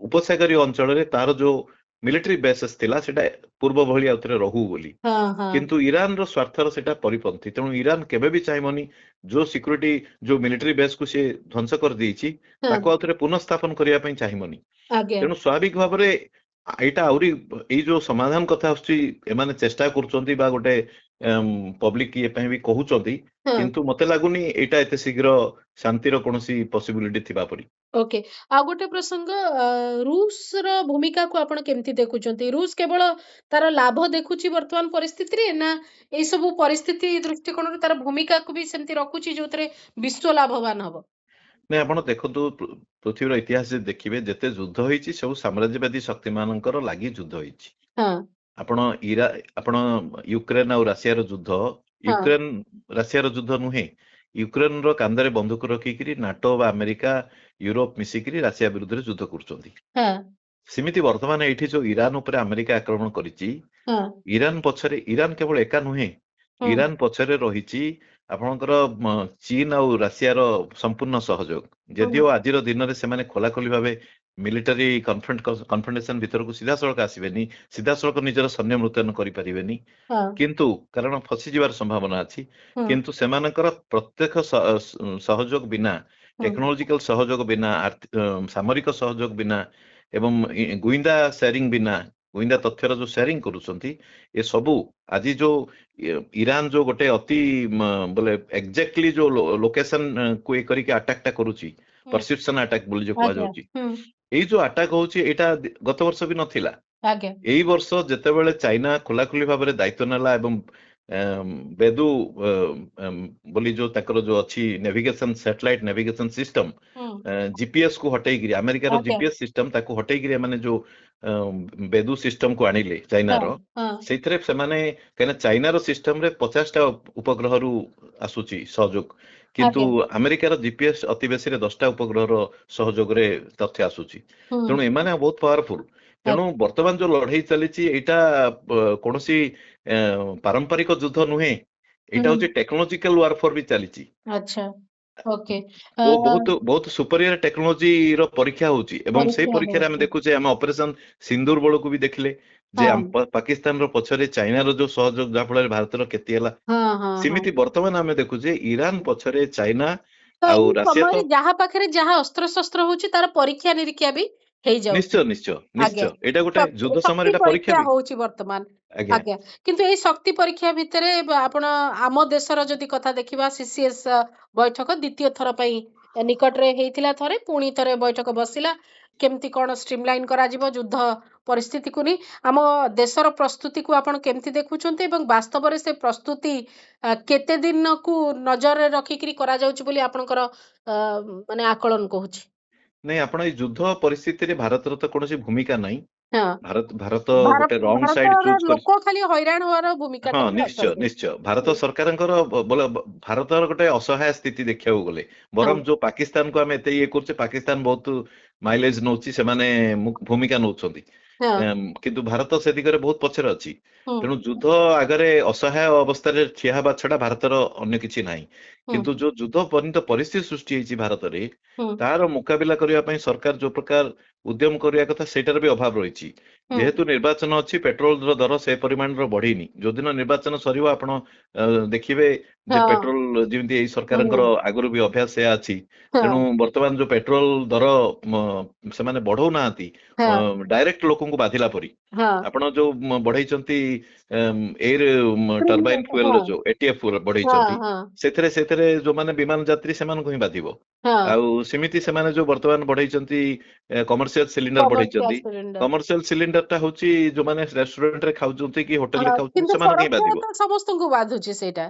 ଉପସାଗରୀୟ ଅଞ୍ଚଳରେ ତାର ଯୋଉ ମିଲିଟାରୀ ବେସେସ୍ ଥିଲା ସେଟା ପୂର୍ବ ଭଳି ଆଉ ଥରେ ରହୁ ବୋଲି। ହଁ ହଁ କିନ୍ତୁ ଇରାନର ସ୍ୱାର୍ଥର ସେଟା ପରିପନ୍ଥୀ। ତେଣୁ ଇରାନ କେବେ ବି ଚାହିଁବନି ଯୋଉ ସିକ୍ୟୁରିଟି ଯୋଉ ମିଲିଟାରୀ ବେସକୁ ସେ ଧ୍ୱଂସ କରିଦେଇଛି ହଁ ତାକୁ ଆଉ ଥରେ ପୁନଃସ୍ଥାପନ କରିବା ପାଇଁ ଚାହିଁବନି। ଆଜ୍ଞା ତେଣୁ ସ୍ୱାଭାବିକ ଭାବରେ ଏଇଟା ଆହୁରି ଏଇ ଯୋଉ ସମାଧାନ କଥା ଆସୁଛି ଏମାନେ ଚେଷ୍ଟା କରୁଛନ୍ତି ବା ଗୋଟେ ପବ୍ଲିକ ଇଏ ପାଇଁ ବି କହୁଛନ୍ତି, ହଁ କିନ୍ତୁ ମତେ ଲାଗୁନି ଏଇଟା ଏତେ ଶୀଘ୍ର ଶାନ୍ତିର କୌଣସି ପସିବିଲିଟି ଥିବା ପରି। ଓକେ। ଆଉ ଗୋଟେ ପ୍ରସଙ୍ଗ, ରୁଷର ଭୂମିକାକୁ ଆପଣ କେମିତି ଦେଖୁଛନ୍ତି? ରୁଷ କେବଳ ତାର ଲାଭ ଦେଖୁଛି ବର୍ତ୍ତମାନ ପରିସ୍ଥିତିରେ, ନା ଏଇ ସବୁ ପରିସ୍ଥିତି ଦୃଷ୍ଟିକୋଣରୁ ତାର ଭୂମିକାକୁ ବି ସେମିତି ରଖୁଛି ଯୋଉଥିରେ ବିଶ୍ୱ ଲାଭବାନ ହବ? ନାଇଁ ଆପଣ ଦେଖନ୍ତୁ ପୃଥିବୀର ଇତିହାସ ଯଦି ଦେଖିବେ ଯେତେ ଯୁଦ୍ଧ ହେଇଛି ସବୁ ସାମ୍ରାଜ୍ୟବାଦୀ ଶକ୍ତି ମାନଙ୍କର ଲାଗି ଯୁଦ୍ଧ ହେଇଛି। ହଁ ଆପଣ ଆପଣ ୟୁକ୍ରେନ ଆଉ ରାସିଆର ଯୁଦ୍ଧ, ହଁ ୟୁକ୍ରେନ ରାସିଆର ଯୁଦ୍ଧ ନୁହେଁ, ୟୁକ୍ରେନର କାନ୍ଧରେ ବନ୍ଧୁକ ରଖିକିରି ନାଟୋ ବା ଆମେରିକା ୟୁରୋପ ମିଶିକିରି ରାସିଆ ବିରୁଦ୍ଧରେ ଯୁଦ୍ଧ କରୁଛନ୍ତି। ହଁ ସେମିତି ବର୍ତ୍ତମାନ ଏଇଠି ଯୋଉ ଇରାନ ଉପରେ ଆମେରିକା ଆକ୍ରମଣ କରିଛି, ହଁ ଇରାନ କେବଳ ଏକା ନୁହେଁ, ହୁଁ ଇରାନ ପଛରେ ରହିଛି ଆପଣଙ୍କର ଚୀନ ଆଉ ରାସିଆର ସମ୍ପୂର୍ଣ୍ଣ ସହଯୋଗ। ହୁଁ ଯଦିଓ ଆଜିର ଦିନରେ ସେମାନେ ଖୋଲାଖୋଲି ଭାବେ ମିଲିଟାରୀ କନଫ୍ରଣ୍ଟେସନ ଭିତରକୁ ସିଧାସଳଖ ଆସିବେନି, ସିଧାସଳଖ ନିଜର ସୈନ୍ୟ ମୁତୟନ କରିପାରିବେନି, ହଁ କିନ୍ତୁ କାରଣ ଫସିଯିବାର ସମ୍ଭାବନା ଅଛି, ହୁଁ କିନ୍ତୁ ସେମାନଙ୍କର ପ୍ରତ୍ୟକ୍ଷ ସହଯୋଗ ବିନା, ହୁଁ ଟେକ୍ନୋଲୋଜିକାଲ ସହଯୋଗ ବିନା, ସାମରିକ ସହଯୋଗ ବିନା ଏବଂ ଗୁଇନ୍ଦା ସେୟାରିଂ ବିନା, ଗୁଇନ୍ଦା ତଥ୍ୟର ଯୋଉ ସେୟାରିଂ କରୁଛନ୍ତି, ଏ ସବୁ ଆଜି ଯୋଉ ଇରାନ ଯୋଉ ଗୋଟେ ଅତି ବୋଲେ ଏକ୍ଜାକ୍ଟଲି ଯୋଉ ଲୋକେସନ କୁ ଇଏ କରିକି ଆଟାକ ଟା କରୁଛି, ହୁଁ ପରସିପସନ ଆଟାକ ବୋଲି ଯୋଉ ଆଜ୍ଞା କୁହାଯାଉଛି, ହୁଁ ଏଇ ଯୋଉ ଆଟାକ ହଉଛି ଏଇଟା ଗତ ବର୍ଷ ବି ନଥିଲା। ଆଜ୍ଞା ଏଇ ବର୍ଷ ଯେତେବେଳେ ଚାଇନା ଖୋଲାଖୋଲି ଭାବରେ ଦାୟିତ୍ୱ ନେଲା ଏବଂ ବେଦୁ ବୋଲି ଯୋଉ ତାଙ୍କର ଯୋଉ ଅଛି ନେଭିଗେସନ, ସାଟେଲାଇଟ ନେଭିଗେସନ ସିଷ୍ଟମ, ହୁଁ ଜିପିଏସ୍ କୁ ହଟେଇକିରି, ଆମେରିକାର ଆଜ୍ଞା ଜିପିଏସ୍ ସିଷ୍ଟମ ତାକୁ ହଟେଇକିରି ଏମାନେ ଯୋଉ ବେଦୁ ସିଷ୍ଟମ କୁ ଆଣିଲେ ଚାଇନାର, ହଁ ହଁ ସେଇଥିରେ ସେମାନେ, କାହିଁକିନା ଚାଇନାର ସିଷ୍ଟମରେ 50ଟା ଉପଗ୍ରହରୁ ଆସୁଛି ସହଯୋଗ, କିନ୍ତୁ ଆଜ୍ଞା ଆମେରିକାର ଜିପିଏସ୍ ଅତି ବେଶୀରେ 10ଟା ଉପଗ୍ରହର ସହଯୋଗରେ ତଥ୍ୟ ଆସୁଛି। ହୁଁ ତେଣୁ ଏମାନେ ବହୁତ ପାୱାରଫୁଲ। ତେଣୁ ଆଜ୍ଞା ବର୍ତ୍ତମାନ ଯୋଉ ଲଢେଇ ଚାଲିଛି ଏଇଟା କୌଣସି ପାରମ୍ପରିକ ଯୁଦ୍ଧ ନୁହେଁ, ଏଇଟା ହୁଁ ହଉଛି ଟେକ୍ନୋଲୋଜିକାଲ ୱାରଫେୟାର ବି ଚାଲିଛି। ଆଚ୍ଛା ଓକେ। ବହୁତ ବହୁତ ସୁପରିୟର ଟେକ୍ନୋଲୋଜିର ପରୀକ୍ଷା ହଉଛି ଏବଂ ସେଇ ପରୀକ୍ଷା ପରୀକ୍ଷାରେ ଆମେ ହଉଛି। ଦେଖୁଛେ, ଆମେ ଅପରେସନ ସିନ୍ଦୁର ବେଳକୁ ବି ଦେଖିଲେ ଯେ ହଁ ପାକିସ୍ତାନର ପଛରେ ଚାଇନାର ଯୋଉ ସହଯୋଗ, ଯାହା ଫଳରେ ଭାରତର କ୍ଷତି ହେଲା। ହଁ ହଁ ହଁ। ସେମିତି ବର୍ତ୍ତମାନ ଆମେ ଦେଖୁଛେ ଇରାନ ପଛରେ ଚାଇନା ତ ଆଉ ଏଇ ରାସିଆ ତ ସମୟରେ ଯାହା ପାଖରେ ଯାହା ଅସ୍ତ୍ରଶସ୍ତ୍ର ହଉଛି ତାର ପରୀକ୍ଷା ନିରୀକ୍ଷା ବି ହେଇଯାଉଛି। ନିଶ୍ଚୟ ନିଶ୍ଚୟ ଆଜ୍ଞା। ନିଶ୍ଚୟ ଏଇଟା ଗୋଟେ ଯୁଦ୍ଧ ସମୟରେ ଶକ୍ତି ଏଇଟା ପରୀକ୍ଷା ପରୀକ୍ଷା ବି। ହଉଛି ବର୍ତ୍ତମାନ। ଆଜ୍ଞା ଆଜ୍ଞା। କିନ୍ତୁ ଏଇ ଶକ୍ତି ପରୀକ୍ଷା ଭିତରେ ଆପଣ ଆମ ଦେଶର ଯଦି କଥା ଦେଖିବା, ସିସିଏସ୍ ବୈଠକ ଦ୍ୱିତୀୟ ଥର ପାଇଁ ନିକଟରେ ହେଇଥିଲା ଥରେ, ପୁଣି ଥରେ ବୈଠକ ବସିଲା। କେମିତି କଣ ଷ୍ଟ୍ରିମଲାଇନ କରାଯିବ ଯୁଦ୍ଧ ପରିସ୍ଥିତିକୁ ନେଇ ଆମ ଦେଶର ପ୍ରସ୍ତୁତିକୁ ଆପଣ କେମିତି ଦେଖୁଛନ୍ତି, ଏବଂ ବାସ୍ତବରେ ସେ ପ୍ରସ୍ତୁତି କେତେ ଦିନକୁ ନଜରରେ ରଖିକିରି କରାଯାଉଛି ବୋଲି ଆପଣଙ୍କର ମାନେ ଆକଳନ କହୁଛି? ନାଇଁ, ଆପଣ ଏଇ ଯୁଦ୍ଧ ପରିସ୍ଥିତିରେ ଭାରତର ତ କୌଣସି ଭୂମିକା ନାହିଁ। ହଁ। ଭାରତ ଗୋଟେ ରଙ୍ଗ ସାଇଡ ଭାରତର ଚୁଜ କରି, ଲୋକ ଖାଲି ହଇରାଣ ହବାର ହଁ ଭୂମିକାଟାକୁ ନିଶ୍ଚୟ ଅଛନ୍ତି। ନିଶ୍ଚୟ ଭାରତ ହୁଁ ସରକାରଙ୍କର ଭାରତର ଗୋଟେ ଅସହାୟ ସ୍ଥିତି ଦେଖିବାକୁ ଗଲେ, ହଁ ବରଂ ଯୋଉ ପାକିସ୍ତାନକୁ ଆମେ ଏତେ ଇଏ କରୁଛେ, ପାକିସ୍ତାନ ବହୁତ ମାଇଲେଜ ନଉଛି, ସେମାନେ ଭୂମିକା ନଉଛନ୍ତି, ହଁ କିନ୍ତୁ ଭାରତ ସେ ଦିଗରେ ବହୁତ ପଛରେ ଅଛି। ହୁଁ ତେଣୁ ଯୁଦ୍ଧ ଆଗରେ ଅସହାୟ ଅବସ୍ଥାରେ ଠିଆ ହେବା ଛଡା ଭାରତର ଅନ୍ୟ କିଛି ନାହିଁ। ହୁଁ କିନ୍ତୁ ଯୋଉ ଯୁଦ୍ଧ ପରିଣତ ପରିସ୍ଥିତି ସୃଷ୍ଟି ହେଇଛି ଭାରତରେ, ହୁଁ ତାର ମୁକାବିଲା କରିବା ପାଇଁ ସରକାର ଯୋଉ ପ୍ରକାର ଉଦ୍ୟମ କରିବା କଥା, ସେଇଟାର ବି ଅଭାବ ରହିଛି। ହୁଁ ଯେହେତୁ ନିର୍ବାଚନ ଅଛି, ପେଟ୍ରୋଲର ଦର ସେ ପରିମାଣର ବଢିନି। ଯୋଉଦିନ ନିର୍ବାଚନ ସରିବ ଆପଣ ଦେଖିବେ ଯେ ହଁ ପେଟ୍ରୋଲ, ଯେମିତି ଏଇ ସରକାରଙ୍କର ହୁଁ ଆଗରୁ ବି ଅଭ୍ୟାସ ସେୟା ଅଛି, ହଁ ତେଣୁ ବର୍ତ୍ତମାନ ଯୋଉ ପେଟ୍ରୋଲ ଦର ସେମାନେ ବଢଉନାହାନ୍ତି, ହଁ ଡାଇରେକ୍ଟ ଲୋକଙ୍କୁ ବାଧିଲା ପରି। ହଁ ଆପଣ ଯୋଉ ବଢେଇଛନ୍ତି ଏର ଟର୍ବାଇନ ପ୍ରିମିୟମ ଫୁଏଲର ହଁ ଯୋଉ ଏଟିଏଫ ହଁ ବଢେଇଛନ୍ତି, ହଁ ସେଥିରେ ଯୋଉମାନେ ବିମାନ ଯାତ୍ରୀ ସେମାନଙ୍କୁ ହିଁ ବାଧିବ। ହଁ ଆଉ ସେମିତି ସେମାନେ ଯୋଉ ବର୍ତ୍ତମାନ ବଢେଇଛନ୍ତି କମର୍ସିଆଲ ସିଲିଣ୍ଡର କମର୍ସିଆଲ ବଢେଇଛନ୍ତି, ସିଲିଣ୍ଡର। କମର୍ସିଆଲ ସିଲିଣ୍ଡର ଟା ହଉଛି ଯୋଉମାନେ ରେଷ୍ଟୁରାଣ୍ଟରେ ଖାଉଛନ୍ତି କି ହୋଟେଲରେ ହଁ ଖାଉଛନ୍ତି, କିନ୍ତୁ ସେମାନଙ୍କୁ ହିଁ ପରୋକ୍ଷରେ ବାଧିବ। ତ ସମସ୍ତଙ୍କୁ ବାଧୁଛି ସେଇଟା।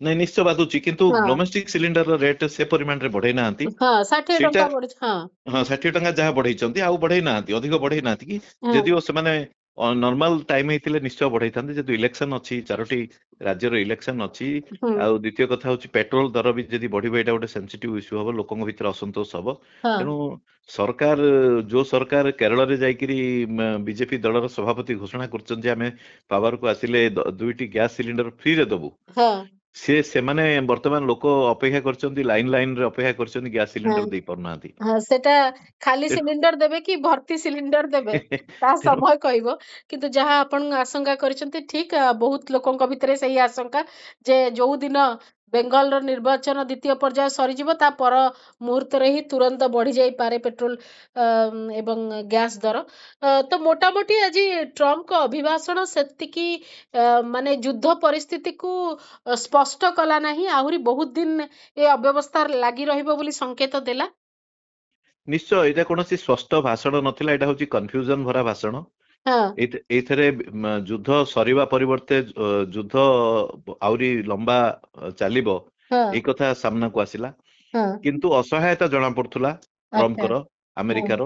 ନାଇଁ ନିଶ୍ଚୟ ବାଧୁଛି, କିନ୍ତୁ ହଁ ଡୋମେଷ୍ଟିକ ସିଲିଣ୍ଡରର ରେଟ୍ ସେ ପରିମାଣରେ ବଢେଇ ନାହାନ୍ତି। ହଁ 60 ସେଇଟା, ଟଙ୍କା ବଢିଛି। ହଁ ହଁ 60 ଟଙ୍କା ଯାହା ବଢେଇଛନ୍ତି, ଆଉ ବଢେଇ ନାହାନ୍ତି, ଅଧିକ ବଢେଇ ନାହାନ୍ତି କି, ହଁ ଯଦିଓ ସେମାନେ ନର୍ମାଲ ଟାଇମ ହେଇଥିଲେ ନିଶ୍ଚୟ ବଢେଇଥାନ୍ତେ, ଯେହେତୁ ଇଲେକ୍ସନ ଅଛି, 4ଟି ରାଜ୍ୟର ଇଲେକ୍ସନ ଅଛି। ହୁଁ ଆଉ ଦ୍ୱିତୀୟ କଥା ହଉଛି ପେଟ୍ରୋଲ ଦର ବି ଯଦି ବଢିବ, ଏଇଟା ଗୋଟେ ସେନ୍ସିଟିଭ ଇସ୍ୟୁ ହବ, ଲୋକଙ୍କ ଭିତରେ ଅସନ୍ତୋଷ ହବ। ହଁ ତେଣୁ ସରକାର, ଯୋଉ ସରକାର କେରଳରେ ଯାଇକିରି ବିଜେପି ଦଳର ସଭାପତି ଘୋଷଣା କରୁଛନ୍ତି ଯେ ଆମେ ପାୱାରକୁ ଆସିଲେ 2ଟି ଗ୍ୟାସ ସିଲିଣ୍ଡର ଫ୍ରିରେ ଦବୁ, ହଁ ସେମାନେ ବର୍ତ୍ତମାନ ଲୋକ ଅପେକ୍ଷା କରିଛନ୍ତି, ଲାଇନରେ ଅପେକ୍ଷା କରିଛନ୍ତି, ଗ୍ୟାସ ହଁ ସିଲିଣ୍ଡର ଦେଇ ପାରୁନାହାନ୍ତି। ହଁ ସେଟା ଖାଲି ତେଣୁ ସିଲିଣ୍ଡର ଦେବେ କି ଭର୍ତ୍ତି ସିଲିଣ୍ଡର ଦେବେ, ତା ତେଣୁ ସମୟ କହିବ। କିନ୍ତୁ ଯାହା ଆପଣ ଆଶଙ୍କା କରିଛନ୍ତି ଠିକ, ବହୁତ ଲୋକଙ୍କ ଭିତରେ ସେଇ ଆଶଙ୍କା ଯେ ଯୋଉ ଦିନ ବେଙ୍ଗଲର ନିର୍ବାଚନ ଦ୍ୱିତୀୟ ପର୍ଯ୍ୟାୟ ସରିଯିବ ତା ପର ମୁହୂର୍ତ୍ତରେ ହିଁ ତୁରନ୍ତ ବଢ଼ି ଯାଇପାରେ ପେଟ୍ରୋଲ ଏବଂ ଗ୍ୟାସ୍ ଦର। ତ ମୋଟାମୋଟି ଆଜି ଟ୍ରମ୍ପଙ୍କ ଅଭିଭାଷଣ ସେତିକି ମାନେ ଯୁଦ୍ଧ ପରିସ୍ଥିତିକୁ ସ୍ପଷ୍ଟ କଲା ନାହିଁ, ଆହୁରି ବହୁତ ଦିନ ଏ ଅବ୍ୟବସ୍ଥା ଲାଗି ରହିବ ବୋଲି ସଂକେତ ଦେଲା। ନିଶ୍ଚୟ ଏଇଟା କୌଣସି ସ୍ପଷ୍ଟ ଭାଷଣ ନଥିଲା, ଏଇଟା ହଉଛି କନଫ୍ୟୁଜନ ଭରା ଭାଷଣ। ହଁ ଏଇଥିରେ ଯୁଦ୍ଧ ସରିବା ପରିବର୍ତ୍ତେ ଯୁଦ୍ଧ ଆହୁରି ଲମ୍ବା ଚାଲିବ ହଁ ଏଇ କଥା ସାମ୍ନାକୁ ଆସିଲା। ହଁ କିନ୍ତୁ ଅସହାୟତା ଜଣା ପଡୁଥିଲା ଆଚ୍ଛା ଟ୍ରମ୍ପଙ୍କର, ହଁ ଆମେରିକାର।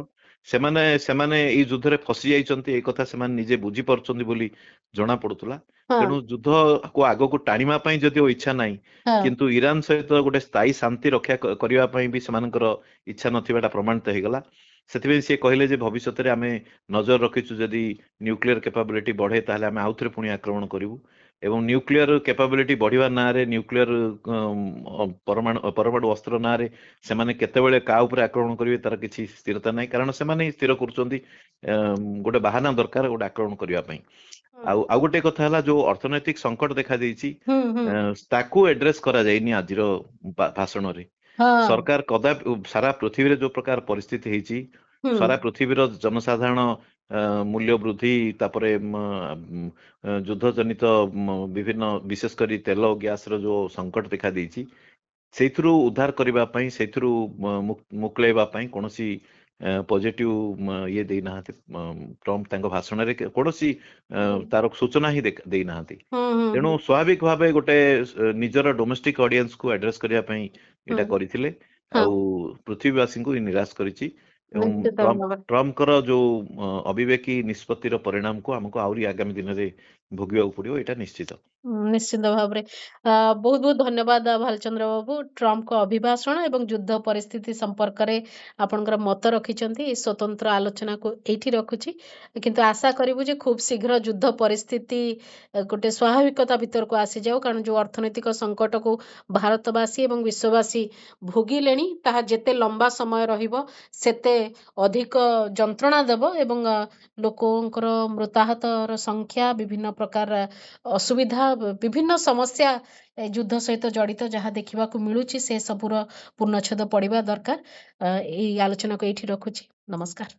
ସେମାନେ ଏଇ ଯୁଦ୍ଧରେ ଫସି ଯାଇଛନ୍ତି, ଏଇ କଥା ସେମାନେ ନିଜେ ବୁଝି ପାରୁଛନ୍ତି ବୋଲି ଜଣା ପଡୁଥିଲା। ହଁ ତେଣୁ ଯୁଦ୍ଧକୁ ଆଗକୁ ଟାଣିବା ପାଇଁ ଯଦିଓ ଇଚ୍ଛା ନାହିଁ, ହଁ କିନ୍ତୁ ଇରାନ ସହିତ ଗୋଟେ ସ୍ଥାୟୀ ଶାନ୍ତି ରକ୍ଷା କରିବା ପାଇଁ ବି ସେମାନଙ୍କର ଇଚ୍ଛା ନଥିବାଟା ପ୍ରମାଣିତ ହେଇଗଲା। ସେଥିପାଇଁ ସେ କହିଲେ ଯେ ଭବିଷ୍ୟତରେ ଆମେ ନଜର ରଖିଛୁ, ଯଦି ନ୍ୟୁକ୍ଲିୟର କ୍ୟାପାବିଲିଟି ବଢେ ତାହେଲେ ଆମେ ଆଉଥରେ ପୁଣି ଆକ୍ରମଣ କରିବୁ। ଏବଂ ନ୍ୟୁକ୍ଲିୟର କ୍ୟାପାବିଲିଟି ବଢିବା ନାଁରେ, ନ୍ୟୁକ୍ଲିୟର ପରମାଣୁ ଅସ୍ତ୍ର ନାଁରେ ସେମାନେ କେତେବେଳେ କାହା ଉପରେ ଆକ୍ରମଣ କରିବେ ତାର କିଛି ସ୍ଥିରତା ନାହିଁ, କାରଣ ସେମାନେ ହିଁ ସ୍ଥିର କରୁଛନ୍ତି ଗୋଟେ ବାହାନା ଦରକାର ଗୋଟେ ଆକ୍ରମଣ କରିବା ପାଇଁ। ଆଉ ଗୋଟେ କଥା ହେଲା, ଯୋଉ ଅର୍ଥନୈତିକ ସଙ୍କଟ ଦେଖାଦେଇଛି ହୁଁ ହୁଁ ତାକୁ ଆଡ୍ରେସ କରାଯାଇନି ଆଜିର ଭାଷଣରେ। ହଁ ସରକାର କଦାପି ସାରା ପୃଥିବୀରେ ଯୋଉ ପ୍ରକାର ପରିସ୍ଥିତି ହେଇଛି, ହୁଁ ସାରା ପୃଥିବୀର ଜନସାଧାରଣ ମୂଲ୍ୟ ବୃଦ୍ଧି, ତାପରେ ଯୁଦ୍ଧ ଜନିତ ବିଭିନ୍ନ ବିଶେଷ କରି ତେଲ ଗ୍ୟାସ ର ଯୋଉ ସଙ୍କଟ ଦେଖା ଦେଇଛି, ସେଇଥିରୁ ଉଦ୍ଧାର କରିବା ପାଇଁ, ସେଇଥିରୁ ମୁକୁଳେଇବା ପାଇଁ କୌଣସି ପଜିଟିଭ ଇଏ ଦେଇନାହାନ୍ତି ଟ୍ରମ୍ପ ତାଙ୍କ ଭାଷଣରେ, କୌଣସି ତାର ସୂଚନା ହିଁ ଦେଇନାହାନ୍ତି। ହୁଁ ହୁଁ ତେଣୁ ହୁଁ ସ୍ୱାଭାବିକ ଭାବେ ଗୋଟେ ନିଜର ଡୋମେଷ୍ଟିକ ଅଡିଏନ୍ସକୁ ଆଡ୍ରେସ କରିବା ପାଇଁ ହୁଁ ଏଇଟା କରିଥିଲେ। ହଁ ଆଉ ପୃଥିବୀବାସୀଙ୍କୁ ନିରାଶ କରିଛି। ଏବଂ ନିଶ୍ଚିତ ଭାବରେ ଟ୍ରମ୍ପଙ୍କର ଯୋଉ ଅବିବେକୀ ନିଷ୍ପତ୍ତିର ପରିଣାମକୁ ଆମକୁ ଆହୁରି ଆଗାମୀ ଦିନରେ ଭୋଗିବାକୁ ପଡିବ, ଏଇଟା ନିଶ୍ଚିତ। ନିଶ୍ଚିତ ଭାବରେ ବହୁତ ବହୁତ ଧନ୍ୟବାଦ ଭାଲଚନ୍ଦ୍ର ବାବୁ। ଟ୍ରମ୍ପଙ୍କ ଅଭିଭାଷଣ ଏବଂ ଯୁଦ୍ଧ ପରିସ୍ଥିତି ସମ୍ପର୍କରେ ଆପଣଙ୍କର ମତ ରଖିଛନ୍ତି, ଏ ସ୍ୱତନ୍ତ୍ର ଆଲୋଚନାକୁ ଏଇଠି ରଖୁଛି। କିନ୍ତୁ ଆଶା କରିବୁ ଯେ ଖୁବ୍ ଶୀଘ୍ର ଯୁଦ୍ଧ ପରିସ୍ଥିତି ଗୋଟେ ସ୍ୱାଭାବିକତା ଭିତରକୁ ଆସିଯାଉ, କାରଣ ଯେଉଁ ଅର୍ଥନୈତିକ ସଙ୍କଟକୁ ଭାରତବାସୀ ଏବଂ ବିଶ୍ୱବାସୀ ଭୋଗିଲେଣି ତାହା ଯେତେ ଲମ୍ବା ସମୟ ରହିବ ସେତେ ଅଧିକ ଯନ୍ତ୍ରଣା ଦେବ ଏବଂ ଲୋକଙ୍କର ମୃତାହତର ସଂଖ୍ୟା, ବିଭିନ୍ନ ପ୍ରକାର ଅସୁବିଧା, ବିଭିନ୍ନ ସମସ୍ୟା ଯୁଦ୍ଧ ସହିତ ଜଡ଼ିତ ଯାହା ଦେଖିବାକୁ ମିଳୁଛି ସେ ସବୁର ପୂର୍ଣ୍ଣଚ୍ଛେଦ ପଡ଼ିବା ଦରକାର। ଏଇ ଆଲୋଚନାକୁ ଏଇଠି ରଖୁଛି। ନମସ୍କାର।